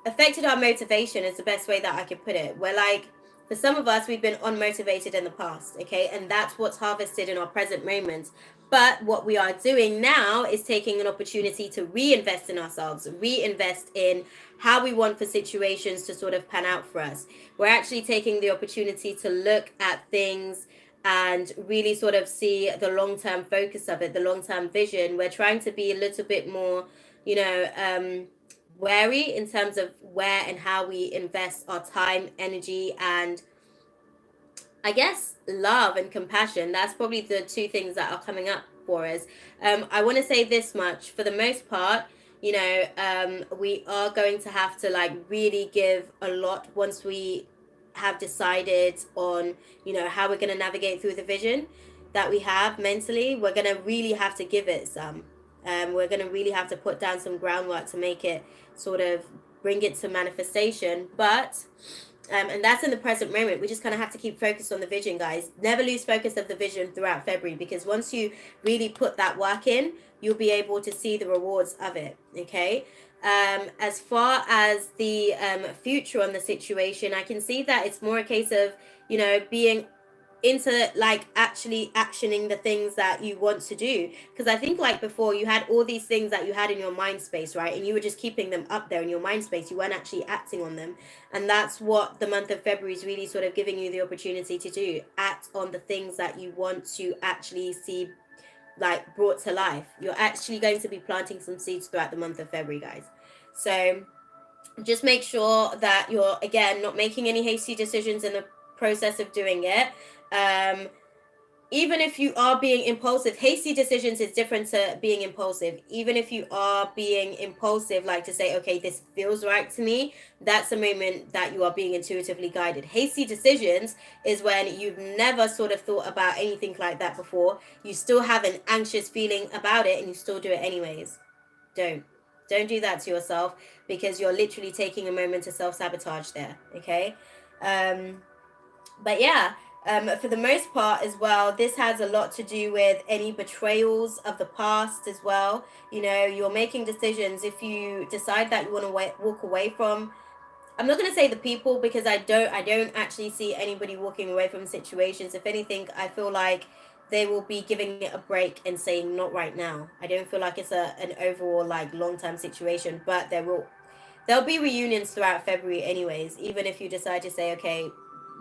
affected our motivation, is the best way that I could put it. We're like, for some of us, we've been unmotivated in the past, okay? And that's what's harvested in our present moments. But what we are doing now is taking an opportunity to reinvest in ourselves, reinvest in how we want for situations to sort of pan out for us. We're actually taking the opportunity to look at things and really sort of see the long-term focus of it, the long-term vision. We're trying to be a little bit more, wary in terms of where and how we invest our time, energy, and I guess love and compassion. That's probably the two things that are coming up for us. I want to say this much: for the most part, we are going to have to like really give a lot once we have decided on, how we're going to navigate through the vision that we have mentally. We're going to really have to give it some. We're going to really have to put down some groundwork to make it sort of bring it to manifestation. But and that's in the present moment. We just kind of have to keep focused on the vision, guys. Never lose focus of the vision throughout February, because once you really put that work in, you'll be able to see the rewards of it. Okay. As far as the future on the situation, I can see that it's more a case of, being into like actually actioning the things that you want to do. Because I think like before, you had all these things that you had in your mind space, right? And you were just keeping them up there in your mind space. You weren't actually acting on them. And that's what the month of February is really sort of giving you the opportunity to do. Act on the things that you want to actually see like brought to life. You're actually going to be planting some seeds throughout the month of February, guys. So just make sure that you're, again, not making any hasty decisions in the process of doing it. Even if you are being impulsive, hasty decisions is different to being impulsive. Even if you are being impulsive, like to say, okay, this feels right to me, that's a moment that you are being intuitively guided. Hasty decisions is when you've never sort of thought about anything like that before. You still have an anxious feeling about it and you still do it anyways. Don't Don't do that to yourself, because you're literally taking a moment to self-sabotage there. Okay. But yeah, for the most part as well, this has a lot to do with any betrayals of the past as well. You know, you're making decisions. If you decide that you want to walk away from, I'm not going to say the people, because I don't actually see anybody walking away from situations. If anything, I feel like they will be giving it a break and saying not right now. I don't feel like it's an overall like long-term situation, but there'll be reunions throughout February anyways, even if you decide to say, okay,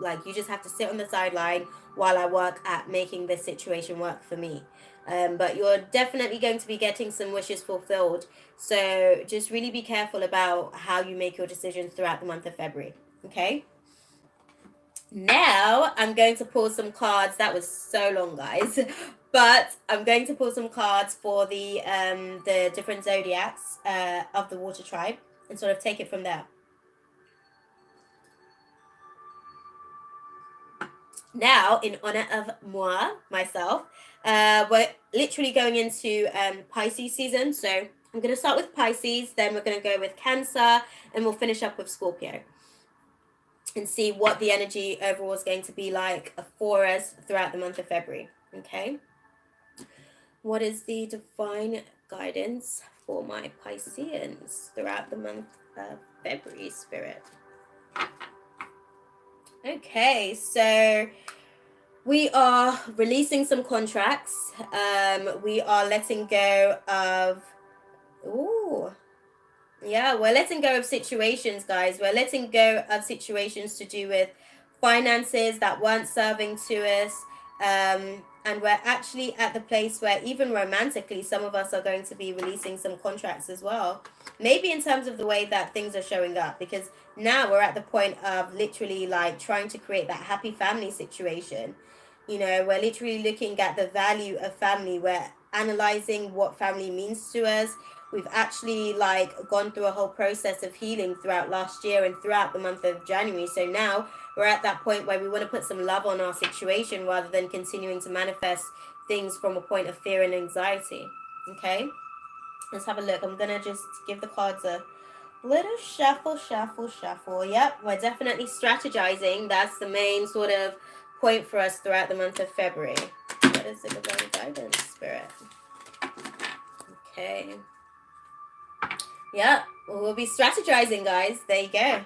like you just have to sit on the sideline while I work at making this situation work for me. But you're definitely going to be getting some wishes fulfilled. So just really be careful about how you make your decisions throughout the month of February. Okay. Now I'm going to pull some cards. That was so long, guys. But I'm going to pull some cards for the different zodiacs of the water tribe, and sort of take it from there. Now, in honor of myself, we're literally going into Pisces season. So I'm going to start with Pisces, then we're going to go with Cancer, and we'll finish up with Scorpio, and see what the energy overall is going to be like for us throughout the month of February. Okay. What is the divine guidance for my Pisceans throughout the month of February, Spirit? Okay, so we are releasing some contracts. We are letting go of... Ooh. Yeah, we're letting go of situations, guys. We're letting go of situations to do with finances that weren't serving to us. And we're actually at the place where even romantically, some of us are going to be releasing some contracts as well. Maybe in terms of the way that things are showing up, because now we're at the point of literally like trying to create that happy family situation. You know, we're literally looking at the value of family. We're analyzing what family means to us. We've actually like gone through a whole process of healing throughout last year and throughout the month of January. So now we're at that point where we want to put some love on our situation rather than continuing to manifest things from a point of fear and anxiety. Okay, let's have a look. I'm gonna just give the cards a little shuffle. Yep, we're definitely strategizing. That's the main sort of point for us throughout the month of February. What is the divine guidance, Spirit? Okay. Yeah, we'll be strategizing, guys. There you go.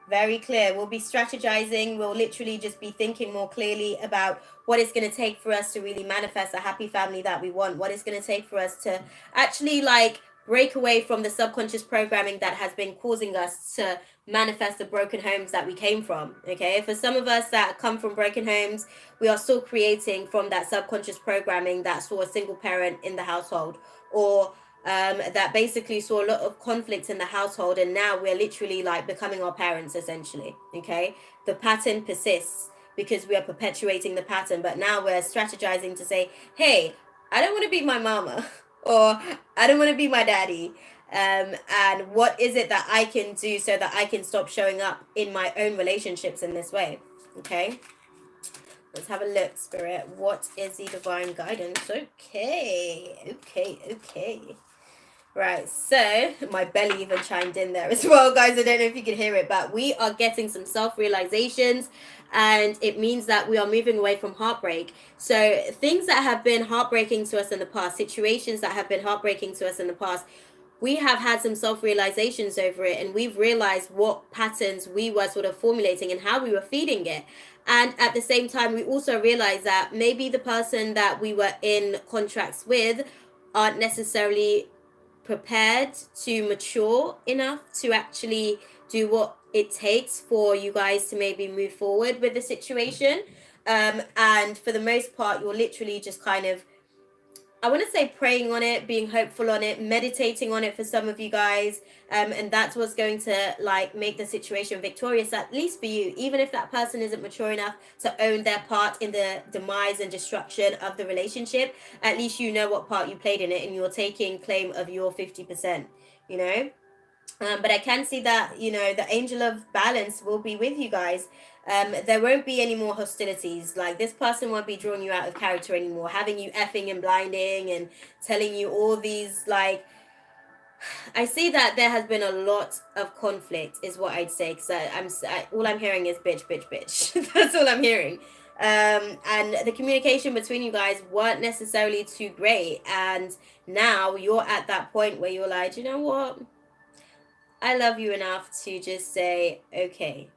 Very clear. We'll be strategizing. We'll literally just be thinking more clearly about what it's going to take for us to really manifest a happy family that we want. What it's going to take for us to actually like break away from the subconscious programming that has been causing us to manifest the broken homes that we came from. Okay, for some of us that come from broken homes, we are still creating from that subconscious programming that saw a single parent in the household, or that basically saw a lot of conflict in the household, and now we're literally like becoming our parents essentially. Okay, the pattern persists because we are perpetuating the pattern, but now we're strategizing to say, hey, I don't want to be my mama, or I don't want to be my daddy, and what is it that I can do so that I can stop showing up in my own relationships in this way. Okay, let's have a look, Spirit. What is the divine guidance? Okay. Right, so my belly even chimed in there as well, guys. I don't know if you can hear it, but we are getting some self-realizations, and it means that we are moving away from heartbreak. So things that have been heartbreaking to us in the past, situations that have been heartbreaking to us in the past, we have had some self-realizations over it, and we've realized what patterns we were sort of formulating and how we were feeding it. And at the same time, we also realized that maybe the person that we were in contracts with aren't necessarily prepared to mature enough to actually do what it takes for you guys to maybe move forward with the situation. And for the most part, you're literally just kind of, I want to say, praying on it, being hopeful on it, meditating on it for some of you guys. And that's what's going to like make the situation victorious, at least for you, even if that person isn't mature enough to own their part in the demise and destruction of the relationship. At least you know what part you played in it, and you're taking claim of your 50%, you know. But I can see that, you know, the angel of balance will be with you guys. There won't be any more hostilities. Like, this person won't be drawing you out of character anymore, having you effing and blinding and telling you all these like I see that there has been a lot of conflict, is what I'd say. Because all I'm hearing is bitch, bitch, bitch. That's all I'm hearing. And the communication between you guys weren't necessarily too great. And now you're at that point where you're like, you know what? I love you enough to just say, okay,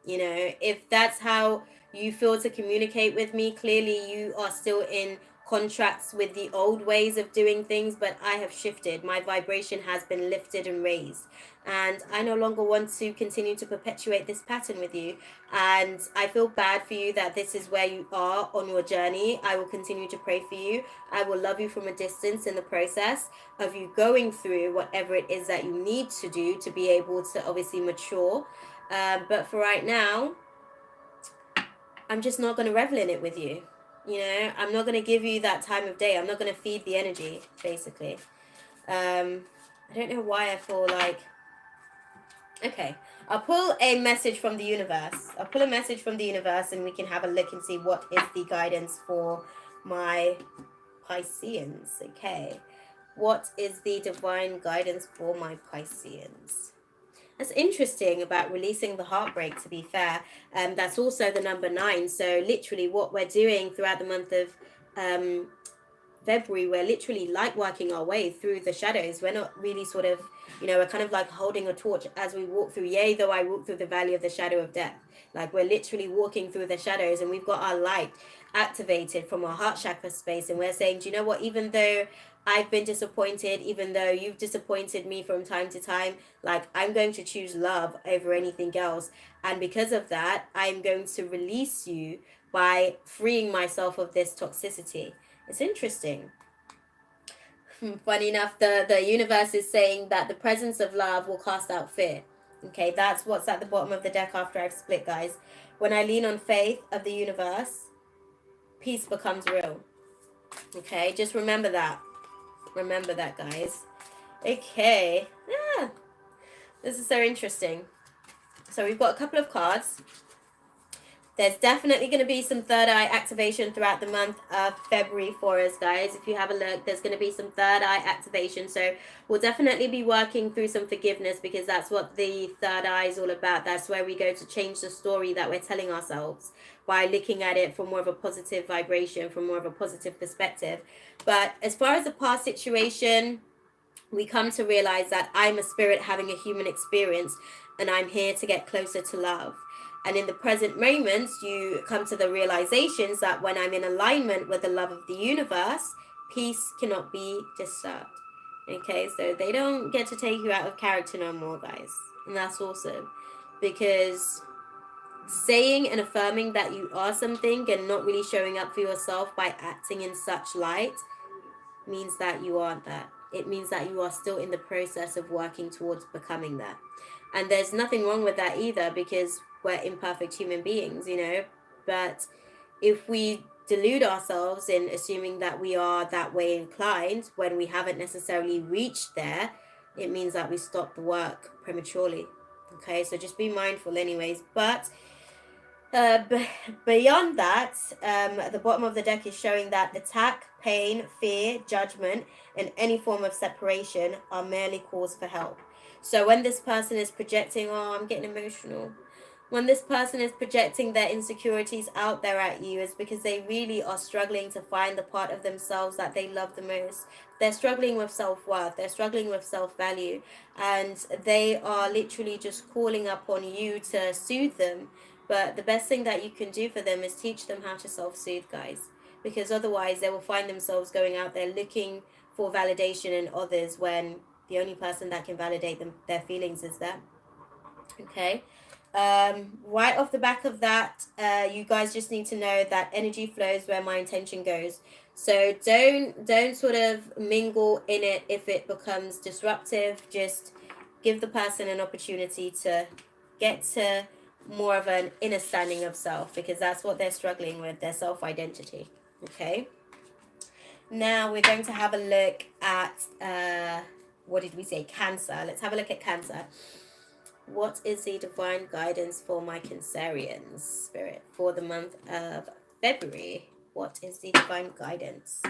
you know, if that's how you feel to communicate with me, clearly you are still in contracts with the old ways of doing things, but I have shifted. My vibration has been lifted and raised. And I no longer want to continue to perpetuate this pattern with you. And I feel bad for you that this is where you are on your journey. I will continue to pray for you. I will love you from a distance in the process of you going through whatever it is that you need to do to be able to obviously mature. But for right now, I'm just not going to revel in it with you. You know, I'm not going to give you that time of day. I'm not going to feed the energy, basically. I don't know why I feel like... Okay, I'll pull a message from the universe. I'll pull a message from the universe and we can have a look and see what is the guidance for my Pisceans. Okay, what is the divine guidance for my Pisceans? That's interesting about releasing the heartbreak, to be fair. That's also the number 9. So literally what we're doing throughout the month of February, we're literally light working our way through the shadows. We're not really sort of, you know, we're kind of like holding a torch as we walk through. Yea, though I walk through the valley of the shadow of death. Like we're literally walking through the shadows and we've got our light activated from our heart chakra space. And we're saying, do you know what, even though I've been disappointed, even though you've disappointed me from time to time, like I'm going to choose love over anything else. And because of that, I'm going to release you by freeing myself of this toxicity. It's interesting. Funny enough, the universe is saying that the presence of love will cast out fear. Okay, that's what's at the bottom of the deck after I've split, guys. When I lean on faith of the universe, peace becomes real. Okay, just remember that. Remember that, guys. Okay. Yeah, this is so interesting. So we've got a couple of cards. There's definitely going to be some third eye activation throughout the month of February for us, guys. If you have a look, there's going to be some third eye activation. So we'll definitely be working through some forgiveness because that's what the third eye is all about. That's where we go to change the story that we're telling ourselves by looking at it from more of a positive vibration, from more of a positive perspective. But as far as the past situation, we come to realize that I'm a spirit having a human experience and I'm here to get closer to love. And in the present moments, you come to the realizations that when I'm in alignment with the love of the universe, peace cannot be disturbed. Okay, so they don't get to take you out of character no more, guys. And that's awesome. Because saying and affirming that you are something and not really showing up for yourself by acting in such light means that you aren't that. It means that you are still in the process of working towards becoming that. And there's nothing wrong with that either because we're imperfect human beings, you know. But if we delude ourselves in assuming that we are that way inclined when we haven't necessarily reached there, it means that we stop the work prematurely. Okay, so just be mindful anyways. But beyond that, at the bottom of the deck is showing that attack, pain, fear, judgment, and any form of separation are merely calls for help. So when this person is projecting, oh, I'm getting emotional. When this person is projecting their insecurities out there at you, is because they really are struggling to find the part of themselves that they love the most. They're struggling with self-worth. They're struggling with self-value. And they are literally just calling upon you to soothe them. But the best thing that you can do for them is teach them how to self-soothe, guys. Because otherwise they will find themselves going out there looking for validation in others when the only person that can validate them, their feelings, is them. Okay. Right off the back of that, you guys just need to know that energy flows where my intention goes. So don't sort of mingle in it if it becomes disruptive. Just give the person an opportunity to get to more of an inner standing of self, because that's what they're struggling with, their self-identity. Okay. Now we're going to have a look at what did we say? Cancer. Let's have a look at Cancer. What is the divine guidance for my Cancerians, Spirit, for the month of February? What is the divine guidance?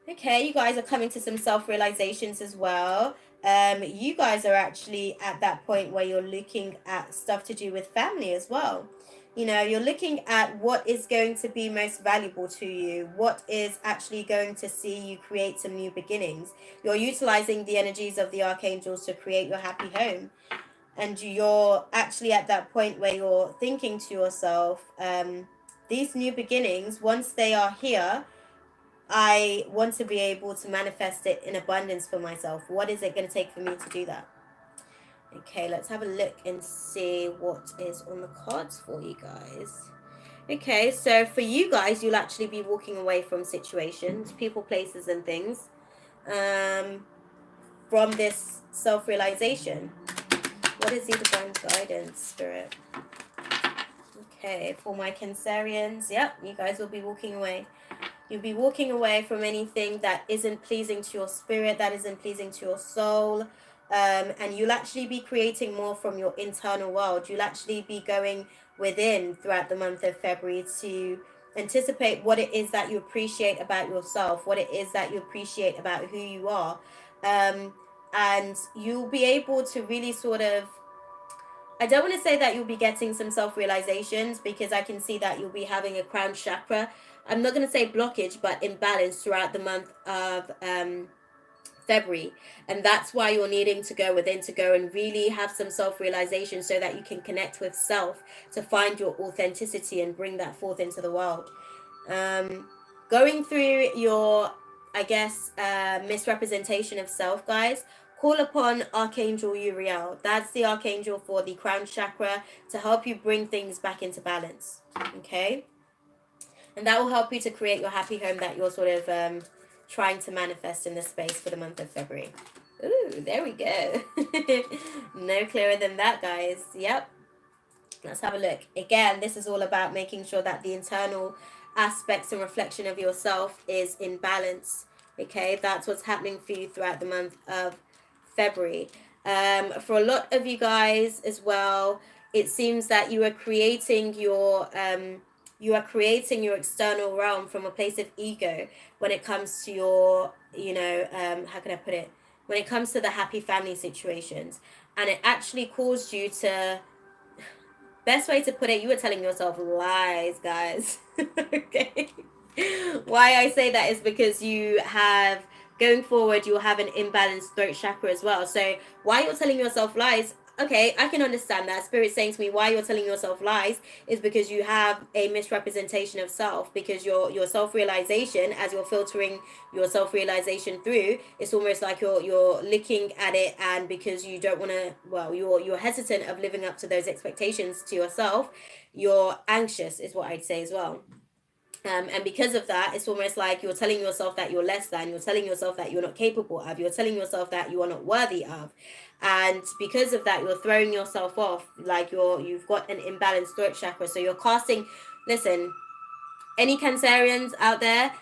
Okay, you guys are coming to some self-realizations as well. You guys are actually at that point where you're looking at stuff to do with family as well. You know, you're looking at what is going to be most valuable to you, what is actually going to see you create some new beginnings. You're utilizing the energies of the archangels to create your happy home. And you're actually at that point where you're thinking to yourself, these new beginnings, once they are here, I want to be able to manifest it in abundance for myself. What is it going to take for me to do that? Okay, let's have a look and see what is on the cards for you guys. Okay, so for you guys, you'll actually be walking away from situations, people, places, and things from this self-realization. What is the divine guidance, Spirit? Okay, for my Cancerians, yep, you guys will be walking away. You'll be walking away from anything that isn't pleasing to your spirit, that isn't pleasing to your soul. And you'll actually be creating more from your internal world. You'll actually be going within throughout the month of February to anticipate what it is that you appreciate about yourself, what it is that you appreciate about who you are. And you'll be able to really sort of, I don't want to say that you'll be getting some self-realizations, because I can see that you'll be having a crown chakra, I'm not going to say blockage, but imbalance throughout the month of February. And that's why you're needing to go within, to go and really have some self-realization, so that you can connect with self, to find your authenticity and bring that forth into the world. Going through your, I guess, misrepresentation of self, guys, call upon Archangel Uriel. That's the archangel for the crown chakra, to help you bring things back into balance. Okay? And that will help you to create your happy home that you're sort of trying to manifest in this space for the month of February. Ooh, there we go. No clearer than that, guys. Yep. Let's have a look. Again, this is all about making sure that the internal aspects and reflection of yourself is in balance. Okay, that's what's happening for you throughout the month of February. For a lot of you guys as well, it seems that you are creating your external realm from a place of ego when it comes to your, how can I put it? When it comes to the happy family situations. And it actually caused you to, best way to put it, you were telling yourself lies, guys. Okay. Why I say that is because you have, going forward, you'll have an imbalanced throat chakra as well. So why you're telling yourself lies, okay, I can understand that. Spirit saying to me, why you're telling yourself lies is because you have a misrepresentation of self, because your self-realization, as you're filtering your self-realization through, it's almost like you're looking at it, and because you don't want to, well, you're hesitant of living up to those expectations to yourself, you're anxious, is what I'd say as well. And because of that, it's almost like you're telling yourself that you're less than, you're telling yourself that you're not capable of, you're telling yourself that you are not worthy of. And because of that, you're throwing yourself off, like you've got an imbalanced throat chakra. So you're casting, listen, any Cancerians out there,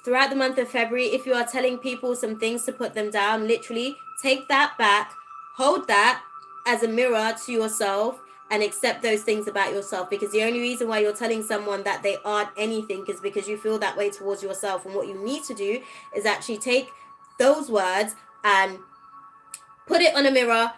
throughout the month of February, if you are telling people some things to put them down, literally take that back, hold that as a mirror to yourself, and accept those things about yourself. Because the only reason why you're telling someone that they aren't anything is because you feel that way towards yourself. And what you need to do is actually take those words and put it on a mirror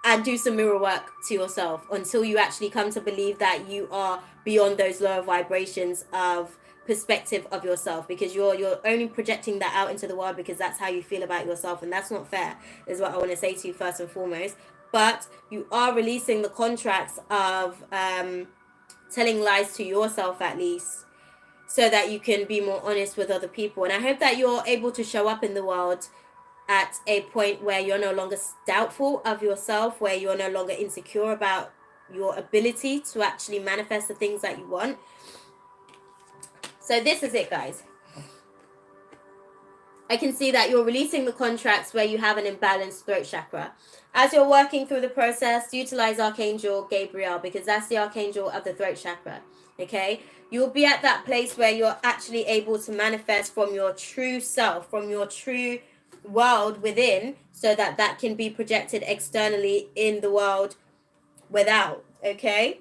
and do some mirror work to yourself, until you actually come to believe that you are beyond those lower vibrations of perspective of yourself, because you're only projecting that out into the world because that's how you feel about yourself, and that's not fair, is what I want to say to you first and foremost. But you are releasing the contracts of telling lies to yourself, at least, so that you can be more honest with other people. And I hope that you're able to show up in the world at a point where you're no longer doubtful of yourself, where you're no longer insecure about your ability to actually manifest the things that you want. So this is it, guys. I can see that you're releasing the contracts where you have an imbalanced throat chakra. As you're working through the process, utilize Archangel Gabriel, because that's the archangel of the throat chakra. Okay? You'll be at that place where you're actually able to manifest from your true self, from your true world within, so that that can be projected externally in the world without. Okay?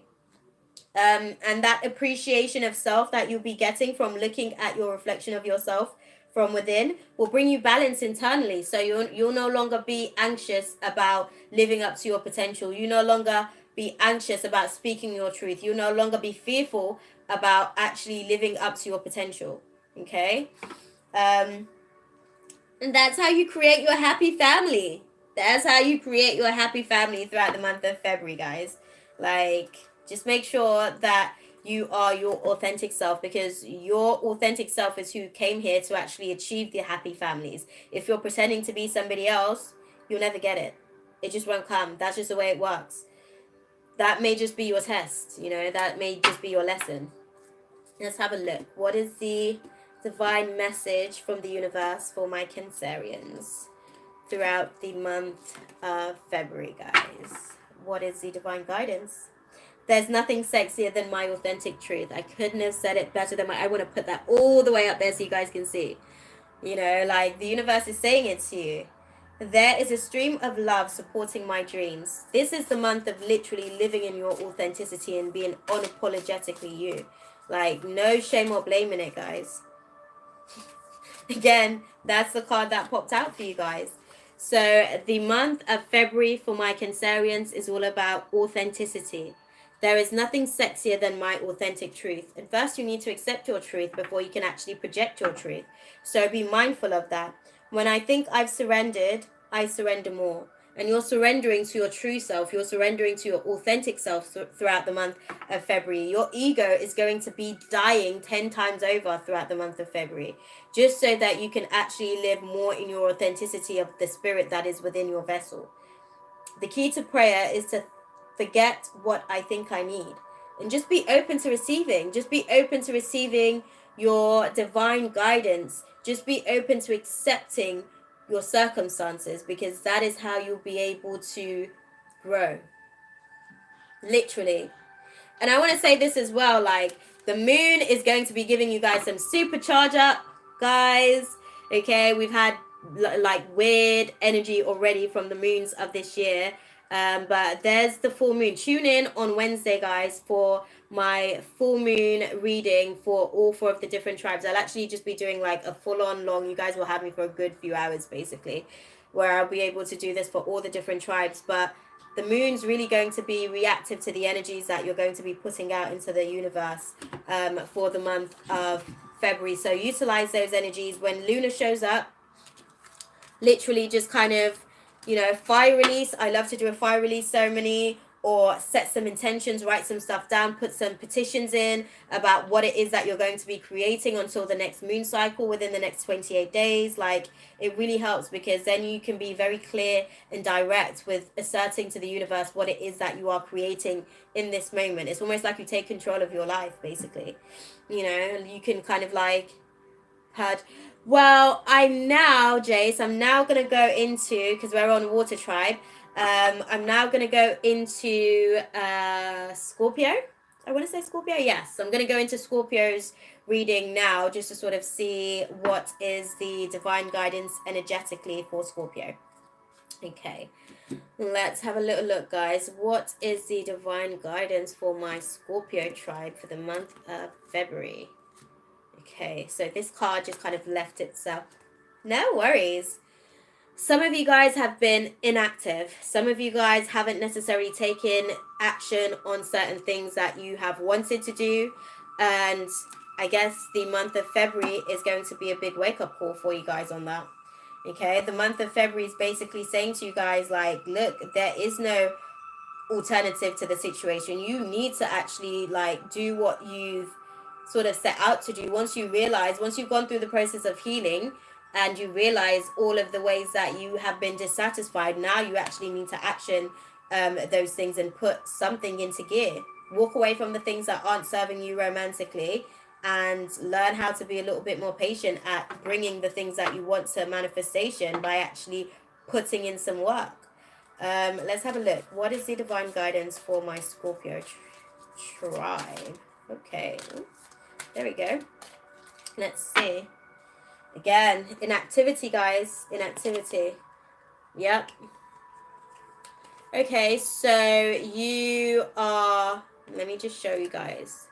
And that appreciation of self that you'll be getting from looking at your reflection of yourself from within will bring you balance internally. So you'll no longer be anxious about living up to your potential. You no longer be anxious about speaking your truth. You no longer be fearful about actually living up to your potential. Okay? And that's how you create your happy family. That's how you create your happy family throughout the month of February, guys. Like, just make sure that you are your authentic self, because your authentic self is who came here to actually achieve the happy families. If you're pretending to be somebody else, you'll never get it. It just won't come. That's just the way it works. That may just be your test, that may just be your lesson. Let's have a look. What is the divine message from the universe for my Cancerians throughout the month of February, guys? What is the divine guidance? There's nothing sexier than my authentic truth. I couldn't have said it better than I want to put that all the way up there so you guys can see. Like the universe is saying it to you. There is a stream of love supporting my dreams. This is the month of literally living in your authenticity and being unapologetically you. Like, no shame or blame in it, guys. Again, that's the card that popped out for you guys. So the month of February for my Cancerians is all about authenticity. There is nothing sexier than my authentic truth. And first, you need to accept your truth before you can actually project your truth. So be mindful of that. When I think I've surrendered, I surrender more. And you're surrendering to your true self. You're surrendering to your authentic self throughout the month of February. Your ego is going to be dying 10 times over throughout the month of February, just so that you can actually live more in your authenticity of the spirit that is within your vessel. The key to prayer is to forget what I think I need and just be open to receiving. Just be open to receiving your divine guidance. Just be open to accepting your circumstances, because that is how you'll be able to grow. Literally. And I want to say this as well, like, the moon is going to be giving you guys some supercharge up, guys. Okay, we've had like weird energy already from the moons of this year. But there's the full moon. Tune in on Wednesday, guys, for my full moon reading for all 4 of the different tribes. I'll actually just be doing like a full-on long. You guys will have me for a good few hours, basically, where I'll be able to do this for all the different tribes. But the moon's really going to be reactive to the energies that you're going to be putting out into the universe for the month of February. So utilize those energies. When Luna shows up, literally just kind of, fire release. I love to do a fire release ceremony, or set some intentions, write some stuff down, put some petitions in about what it is that you're going to be creating until the next moon cycle within the next 28 days. Like, it really helps, because then you can be very clear and direct with asserting to the universe what it is that you are creating in this moment. It's almost like you take control of your life, basically. You can kind of like purge. Well, I'm now going to go into, because we're on Water Tribe, I'm now going to go into Scorpio. I want to say Scorpio. Yes, I'm going to go into Scorpio's reading now, just to sort of see what is the divine guidance energetically for Scorpio. Okay, let's have a little look, guys. What is the divine guidance for my Scorpio tribe for the month of February? Okay, so this card just kind of left itself. No worries. Some of you guys have been inactive. Some of you guys haven't necessarily taken action on certain things that you have wanted to do. And I guess the month of February is going to be a big wake-up call for you guys on that. Okay, the month of February is basically saying to you guys, like, look, there is no alternative to the situation. You need to actually, like, do what you've sort of set out to do. Once you've gone through the process of healing, and you realize all of the ways that you have been dissatisfied, now you actually need to action those things and put something into gear. Walk away from the things that aren't serving you romantically, and learn how to be a little bit more patient at bringing the things that you want to manifestation by actually putting in some work. Let's have a look. What is the divine guidance for my Scorpio tribe? Okay, there we go. Let's see. Again, inactivity, guys. Inactivity. Yep. Okay, so you are... Let me just show you guys.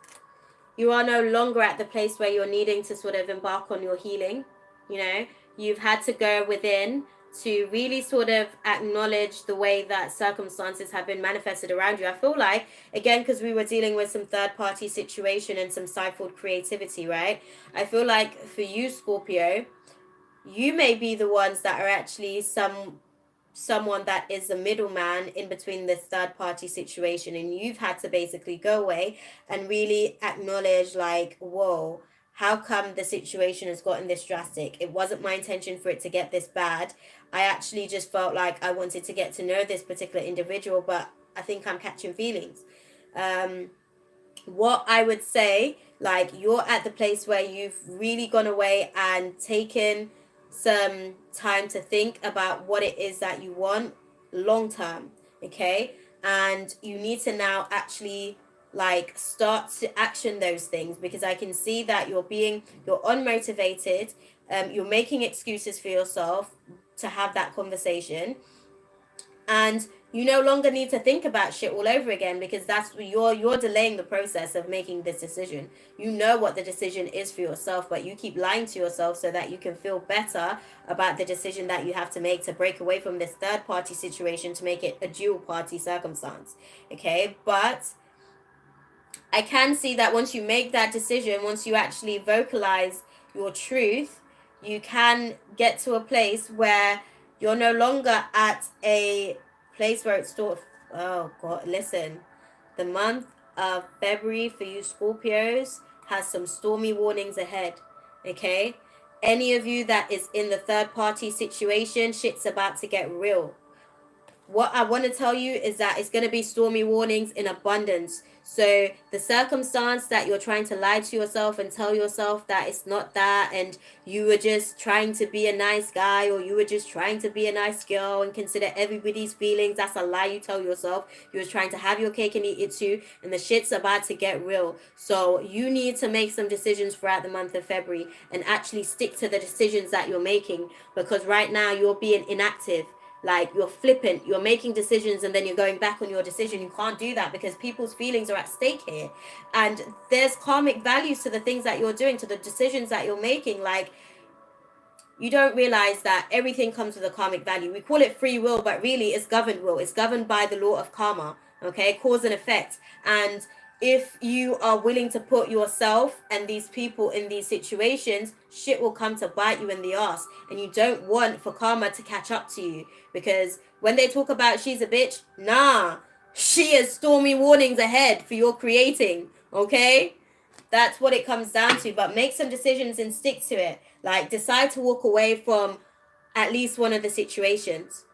You are no longer at the place where you're needing to sort of embark on your healing. You know, you've had to go within to really sort of acknowledge the way that circumstances have been manifested around you. I feel like, again, because we were dealing with some third party situation and some stifled creativity, right? I feel like for you, Scorpio, you may be the ones that are actually someone that is the middleman in between this third party situation, and you've had to basically go away and really acknowledge, like, whoa, how come the situation has gotten this drastic? It wasn't my intention for it to get this bad. I actually just felt like I wanted to get to know this particular individual, but I think I'm catching feelings. What I would say, like, you're at the place where you've really gone away and taken some time to think about what it is that you want long term, okay? And you need to now actually, like, start to action those things, because I can see that you're unmotivated. You're making excuses for yourself to have that conversation, and you no longer need to think about shit all over again, because that's you're delaying the process of making this decision. You know what the decision is for yourself, but you keep lying to yourself so that you can feel better about the decision that you have to make to break away from this third party situation to make it a dual party circumstance, okay? But I can see that once you make that decision, once you actually vocalize your truth, you can get to a place where you're no longer at a place where it's sort of, oh God, listen, the month of February for you Scorpios has some stormy warnings ahead, okay? Any of you that is in the third party situation, shit's about to get real. What I want to tell you is that it's going to be stormy warnings in abundance. So the circumstance that you're trying to lie to yourself and tell yourself that it's not that, and you were just trying to be a nice guy, or you were just trying to be a nice girl and consider everybody's feelings, that's a lie you tell yourself. You were trying to have your cake and eat it too, and the shit's about to get real. So you need to make some decisions throughout the month of February and actually stick to the decisions that you're making, because right now you're being inactive. Like, you're flippant, you're making decisions and then you're going back on your decision. You can't do that because people's feelings are at stake here, and there's karmic values to the things that you're doing, to the decisions that you're making. Like, you don't realize that everything comes with a karmic value. We call it free will, but really it's governed will. It's governed by the law of karma, okay? Cause and effect. And if you are willing to put yourself and these people in these situations, shit will come to bite you in the ass. And you don't want for karma to catch up to you, because when they talk about she's a bitch, nah, she has stormy warnings ahead for your creating, okay? That's what it comes down to. But make some decisions and stick to it. Like, decide to walk away from at least one of the situations,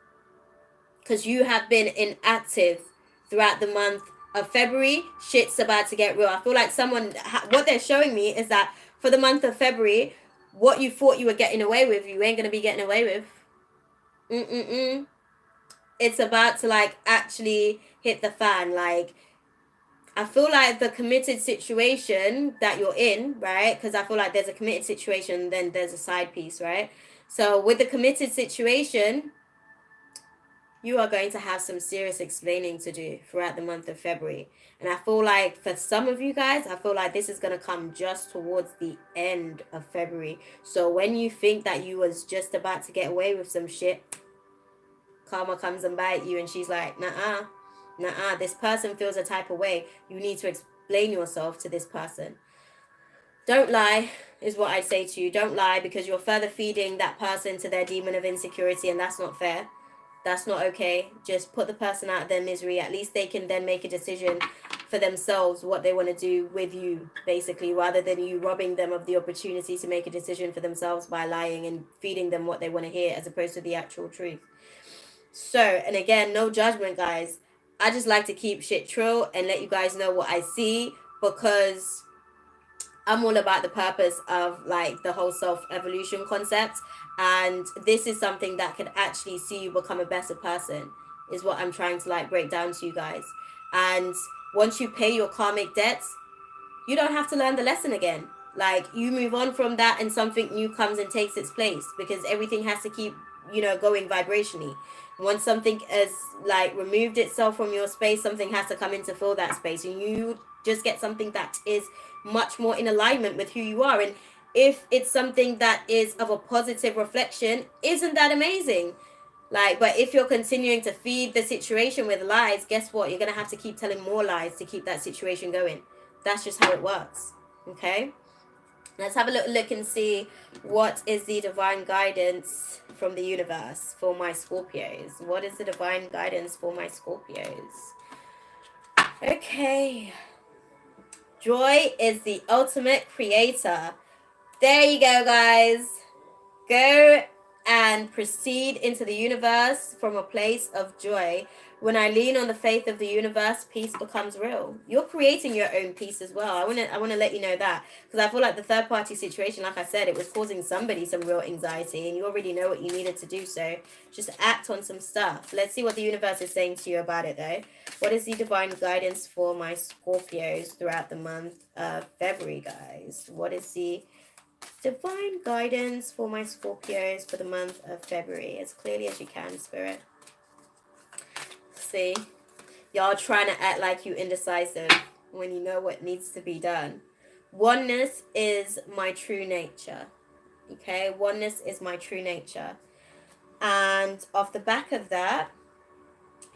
because you have been inactive throughout the month of February. Shit's about to get real. I feel like what they're showing me is that for the month of February, what you thought you were getting away with, you ain't going to be getting away with. It's about to, like, actually hit the fan. Like, I feel like the committed situation that you're in, right? Because I feel like there's a committed situation, then there's a side piece, right? So with the committed situation, you are going to have some serious explaining to do throughout the month of February. And I feel like for some of you guys, I feel like this is going to come just towards the end of February. So when you think that you was just about to get away with some shit, karma comes and bite you, and she's like, nah, this person feels a type of way. You need to explain yourself to this person. Don't lie is what I'd say to you. Don't lie, because you're further feeding that person to their demon of insecurity, and that's not fair. That's not okay. Just put the person out of their misery. At least they can then make a decision for themselves what they want to do with you, basically, rather than you robbing them of the opportunity to make a decision for themselves by lying and feeding them what they want to hear as opposed to the actual truth. So, and again, no judgment, guys. I just like to keep shit true and let you guys know what I see, because I'm all about the purpose of, like, the whole self-evolution concept. And this is something that could actually see you become a better person, is what I'm trying to, like, break down to you guys. And once you pay your karmic debts, you don't have to learn the lesson again. Like, you move on from that and something new comes and takes its place, because everything has to keep, going vibrationally. Once something has, like, removed itself from your space, something has to come in to fill that space, and you just get something that is much more in alignment with who you are. And if it's something that is of a positive reflection, isn't that amazing? Like, but if you're continuing to feed the situation with lies, guess what? You're going to have to keep telling more lies to keep that situation going. That's just how it works. Okay? Let's have a little look and see what is the divine guidance from the universe for my Scorpios. What is the divine guidance for my Scorpios? Okay. Joy is the ultimate creator. There you go, guys. Go and proceed into the universe from a place of joy. When I lean on the faith of the universe, peace becomes real. You're creating your own peace as well. I want to let you know that, because I feel like the third party situation, like I said, it was causing somebody some real anxiety, and you already know what you needed to do. So just act on some stuff. Let's see what the universe is saying to you about it, though. What is the divine guidance for my Scorpios throughout the month of February, guys? What is the divine guidance for my Scorpios for the month of February? As clearly as you can, Spirit. See, y'all trying to act like you indecisive when you know what needs to be done. Oneness is my true nature. Okay, oneness is my true nature. And off the back of that,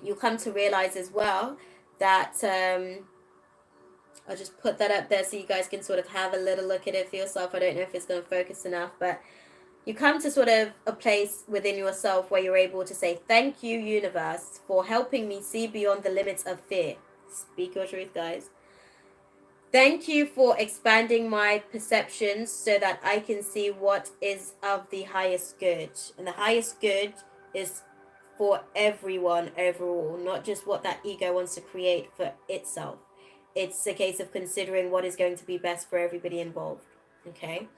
you come to realize as well that I'll just put that up there so you guys can sort of have a little look at it for yourself. I don't know if it's going to focus enough, but you come to sort of a place within yourself where you're able to say, thank you, universe, for helping me see beyond the limits of fear. Speak your truth, guys. Thank you for expanding my perceptions so that I can see what is of the highest good. And the highest good is for everyone overall, not just what that ego wants to create for itself. It's a case of considering what is going to be best for everybody involved. Okay?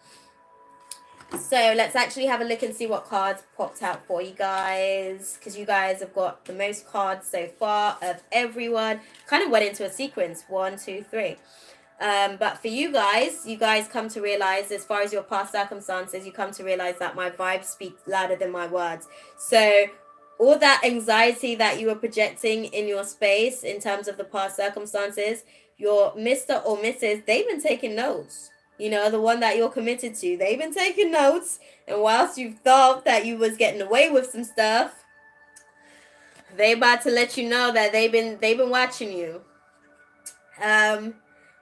So let's actually have a look and see what cards popped out for you guys, because you guys have got the most cards so far of everyone. Kind of went into a sequence, 1, 2, 3. But for you guys come to realize, as far as your past circumstances, you come to realize that my vibes speak louder than my words. So all that anxiety that you were projecting in your space in terms of the past circumstances, your Mr. or Mrs., they've been taking notes. You know, the one that you're committed to, they've been taking notes. And whilst you thought that you was getting away with some stuff, they about to let you know that they've been watching you.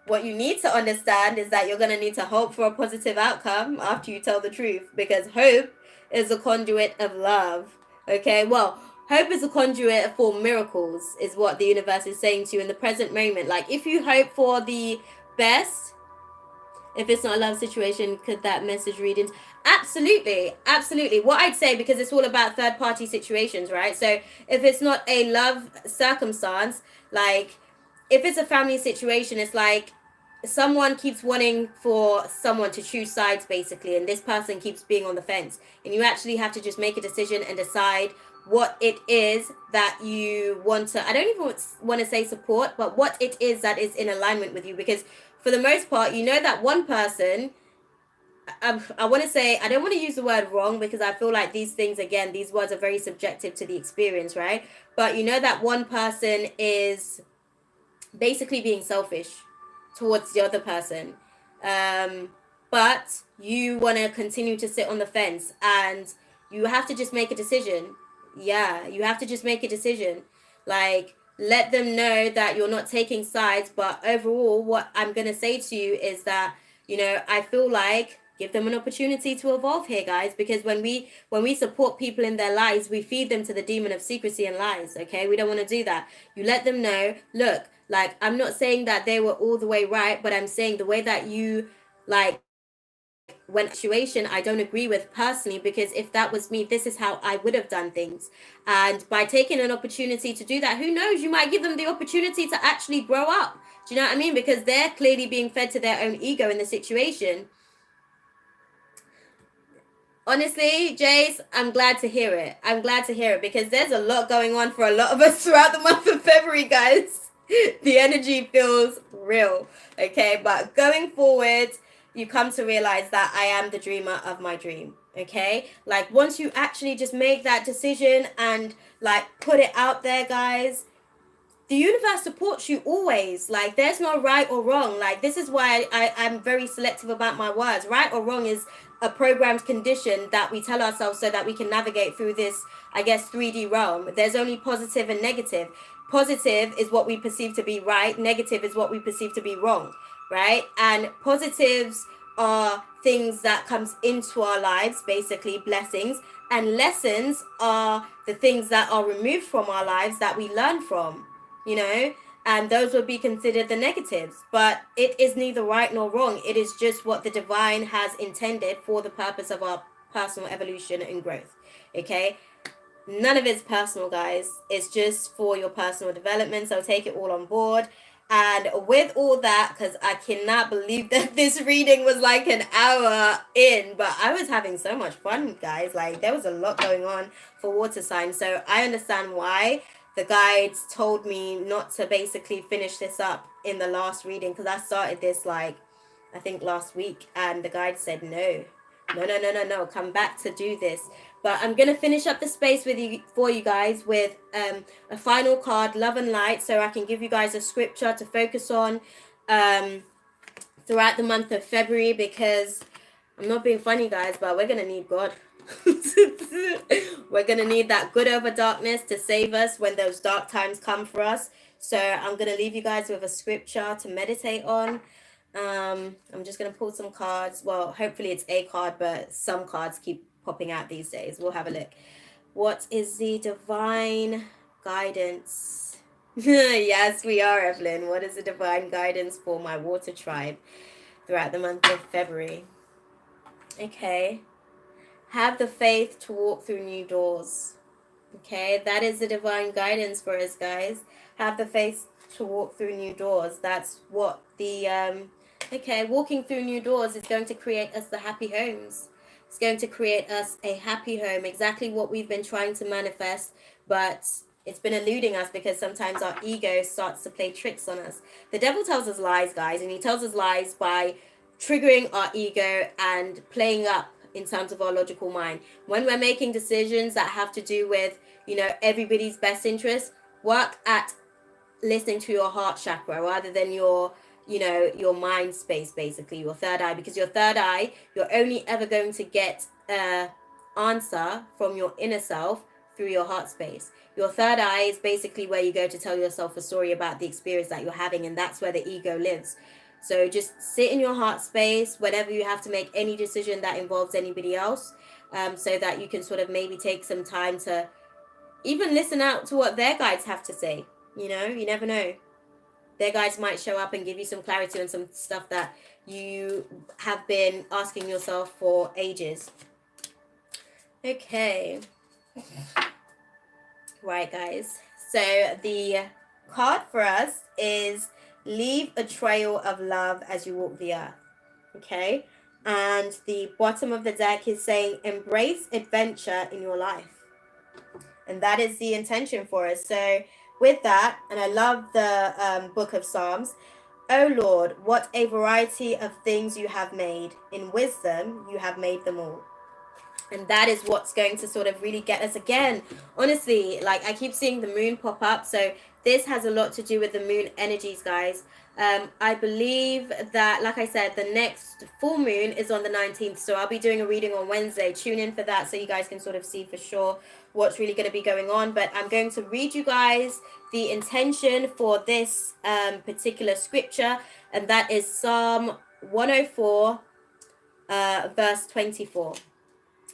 What you need to understand is that you're going to need to hope for a positive outcome after you tell the truth, because hope is a conduit of love. Okay, well, hope is a conduit for miracles, is what the universe is saying to you in the present moment. Like, if you hope for the best, if it's not a love situation, could that message read into? Absolutely, absolutely. What I'd say, because it's all about third party situations, right? So if it's not a love circumstance, like if it's a family situation, it's like someone keeps wanting for someone to choose sides, basically, and this person keeps being on the fence, and you actually have to just make a decision and decide what it is that you want to, I don't even want to say support, but what it is that is in alignment with you. Because for the most part, you know that one person, I want to say, I don't want to use the word wrong, because I feel like these things, again, these words are very subjective to the experience, right? But you know that one person is basically being selfish towards the other person, but you want to continue to sit on the fence, and you have to just make a decision. Yeah, you have to just make a decision. Like, let them know that you're not taking sides, but overall, what I'm going to say to you is that, you know, I feel like give them an opportunity to evolve here, guys, because when we support people in their lives, we feed them to the demon of secrecy and lies. Okay, we don't want to do that. You let them know, look, like, I'm not saying that they were all the way right, but I'm saying the way that you, like, when situation I don't agree with personally, because if that was me, this is how I would have done things. And by taking an opportunity to do that, who knows, you might give them the opportunity to actually grow up. Do you know what I mean? Because they're clearly being fed to their own ego in the situation. Honestly, Jace, I'm glad to hear it. I'm glad to hear it, because there's a lot going on for a lot of us throughout the month of February, guys. The energy feels real, okay? But going forward, you come to realize that I am the dreamer of my dream, okay? Like, once you actually just make that decision and, like, put it out there, guys, the universe supports you always. Like, there's no right or wrong. Like, this is why I'm very selective about my words. Right or wrong is a programmed condition that we tell ourselves so that we can navigate through this, I guess, 3D realm. There's only positive and negative. Positive is what we perceive to be right. Negative is what we perceive to be wrong, right? And positives are things that comes into our lives, basically blessings, and lessons are the things that are removed from our lives that we learn from, you know, and those would be considered the negatives. But it is neither right nor wrong. It is just what the divine has intended for the purpose of our personal evolution and growth. Okay, none of it's personal, guys. It's just for your personal development, so take it all on board. And with all that, because I cannot believe that this reading was like an hour in, but I was having so much fun, guys. Like, there was a lot going on for water signs, so I understand why the guides told me not to basically finish this up in the last reading, because I started this like, I think last week, and the guide said no, come back to do this. But I'm gonna finish up the space with you, for you guys, with a final card, love and light, so I can give you guys a scripture to focus on throughout the month of February, because I'm not being funny, guys, but we're gonna need God. We're gonna need that good over darkness to save us when those dark times come for us. So I'm gonna leave you guys with a scripture to meditate on. I'm just gonna pull some cards. Well, hopefully it's a card, but some cards keep popping out these days. We'll have a look. What is the divine guidance? Yes, we are, Evelyn. What is the divine guidance for my water tribe throughout the month of February? Okay. Have the faith to walk through new doors. Okay, that is the divine guidance for us, guys. Have the faith to walk through new doors. That's what the okay, walking through new doors is going to create us the happy homes. It's going to create us a happy home, exactly what we've been trying to manifest, but it's been eluding us because sometimes our ego starts to play tricks on us. The devil tells us lies, guys, and he tells us lies by triggering our ego and playing up in terms of our logical mind. When we're making decisions that have to do with, you know, everybody's best interest, work at listening to your heart chakra rather than your, you know, your mind space, basically your third eye, because your third eye, you're only ever going to get a answer from your inner self through your heart space. Your third eye is basically where you go to tell yourself a story about the experience that you're having, and that's where the ego lives. So just sit in your heart space whenever you have to make any decision that involves anybody else, so that you can sort of maybe take some time to even listen out to what their guides have to say. You know, you never know. Their guides might show up and give you some clarity on some stuff that you have been asking yourself for ages. Okay. Right, guys. So the card for us is leave a trail of love as you walk the earth. Okay. And the bottom of the deck is saying embrace adventure in your life. And that is the intention for us. So with that, and I love the book of Psalms. O Lord, what a variety of things you have made. In wisdom, you have made them all. And that is what's going to sort of really get us again. Honestly, like I keep seeing the moon pop up. So this has a lot to do with the moon energies, guys. I believe that, like I said, the next full moon is on the 19th. So I'll be doing a reading on Wednesday. Tune in for that so you guys can sort of see for sure what's really going to be going on. But I'm going to read you guys the intention for this particular scripture. And that is Psalm 104, verse 24.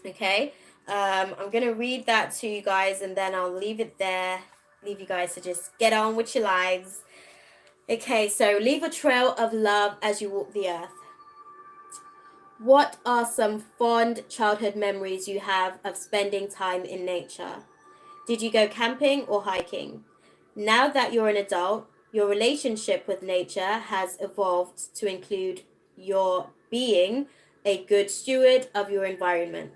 Okay, I'm going to read that to you guys and then I'll leave it there. Leave you guys to just get on with your lives. Okay, so leave a trail of love as you walk the earth. What are some fond childhood memories you have of spending time in nature? Did you go camping or hiking? Now that you're an adult, your relationship with nature has evolved to include your being a good steward of your environment.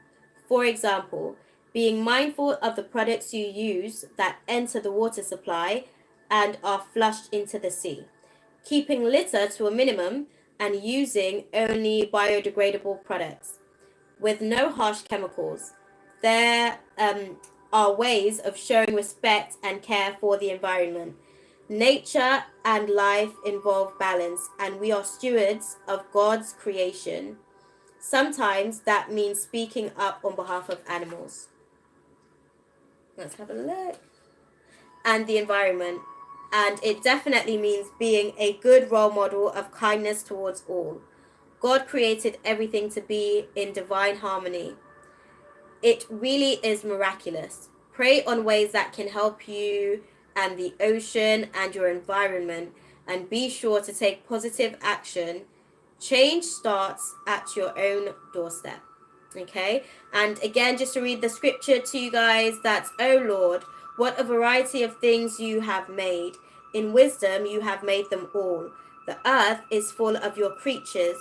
For example, being mindful of the products you use that enter the water supply and are flushed into the sea, keeping litter to a minimum and using only biodegradable products with no harsh chemicals. There are ways of showing respect and care for the environment. Nature and life involve balance, and we are stewards of God's creation. Sometimes that means speaking up on behalf of animals. Let's have a look. And the environment. And it definitely means being a good role model of kindness towards all. God created everything to be in divine harmony. It really is miraculous. Pray on ways that can help you and the ocean and your environment, and be sure to take positive action. Change starts at your own doorstep. Okay, and again, just to read the scripture to you guys, that's, "O Lord, what a variety of things you have made. In wisdom you have made them all. The earth is full of your creatures.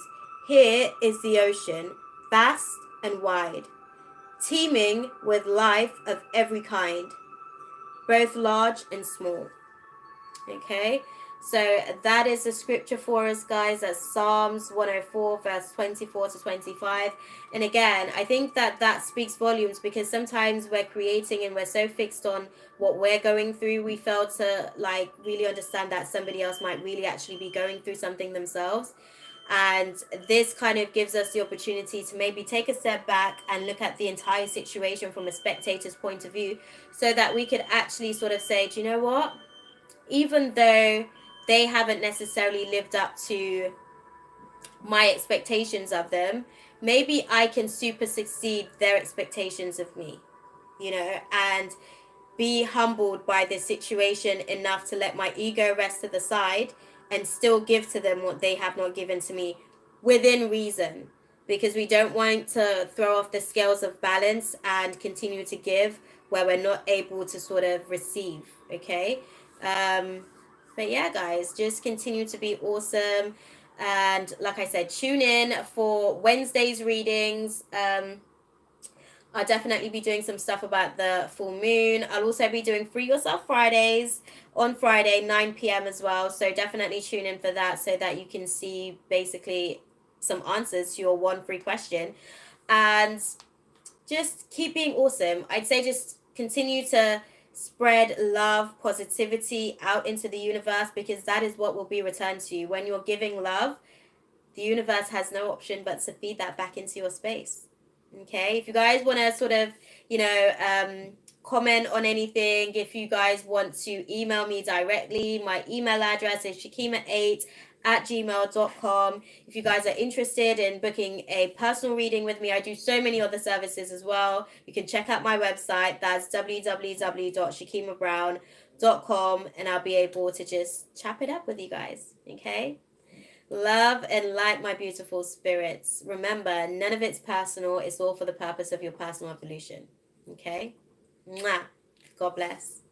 Here is the ocean, vast and wide, teeming with life of every kind, both large and small." Okay, so that is the scripture for us, guys. That's Psalms 104, verse 24 to 25. And again, I think that that speaks volumes, because sometimes we're creating and we're so fixed on what we're going through, we fail to like really understand that somebody else might really actually be going through something themselves. And this kind of gives us the opportunity to maybe take a step back and look at the entire situation from a spectator's point of view, so that we could actually sort of say, do you know what? Even though they haven't necessarily lived up to my expectations of them, maybe I can super succeed their expectations of me, you know, and be humbled by this situation enough to let my ego rest to the side and still give to them what they have not given to me, within reason, because we don't want to throw off the scales of balance and continue to give where we're not able to sort of receive. Okay, but yeah, guys, just continue to be awesome. And like I said, tune in for Wednesday's readings. I'll definitely be doing some stuff about the full moon. I'll also be doing Free Yourself Fridays on Friday, 9 p.m. as well. So definitely tune in for that, so that you can see basically some answers to your one free question. And just keep being awesome. I'd say just continue to spread love, positivity out into the universe, because that is what will be returned to you. When you're giving love, the universe has no option but to feed that back into your space. Okay, if you guys want to sort of, comment on anything, if you guys want to email me directly, my email address is shakima8@gmail.com. If you guys are interested in booking a personal reading with me, I do so many other services as well. You can check out my website. That's www.shakimabrown.com, and I'll be able to just chop it up with you guys. Okay. Love and light, my beautiful spirits. Remember, none of it's personal. It's all for the purpose of your personal evolution. Okay? Mwah. God bless.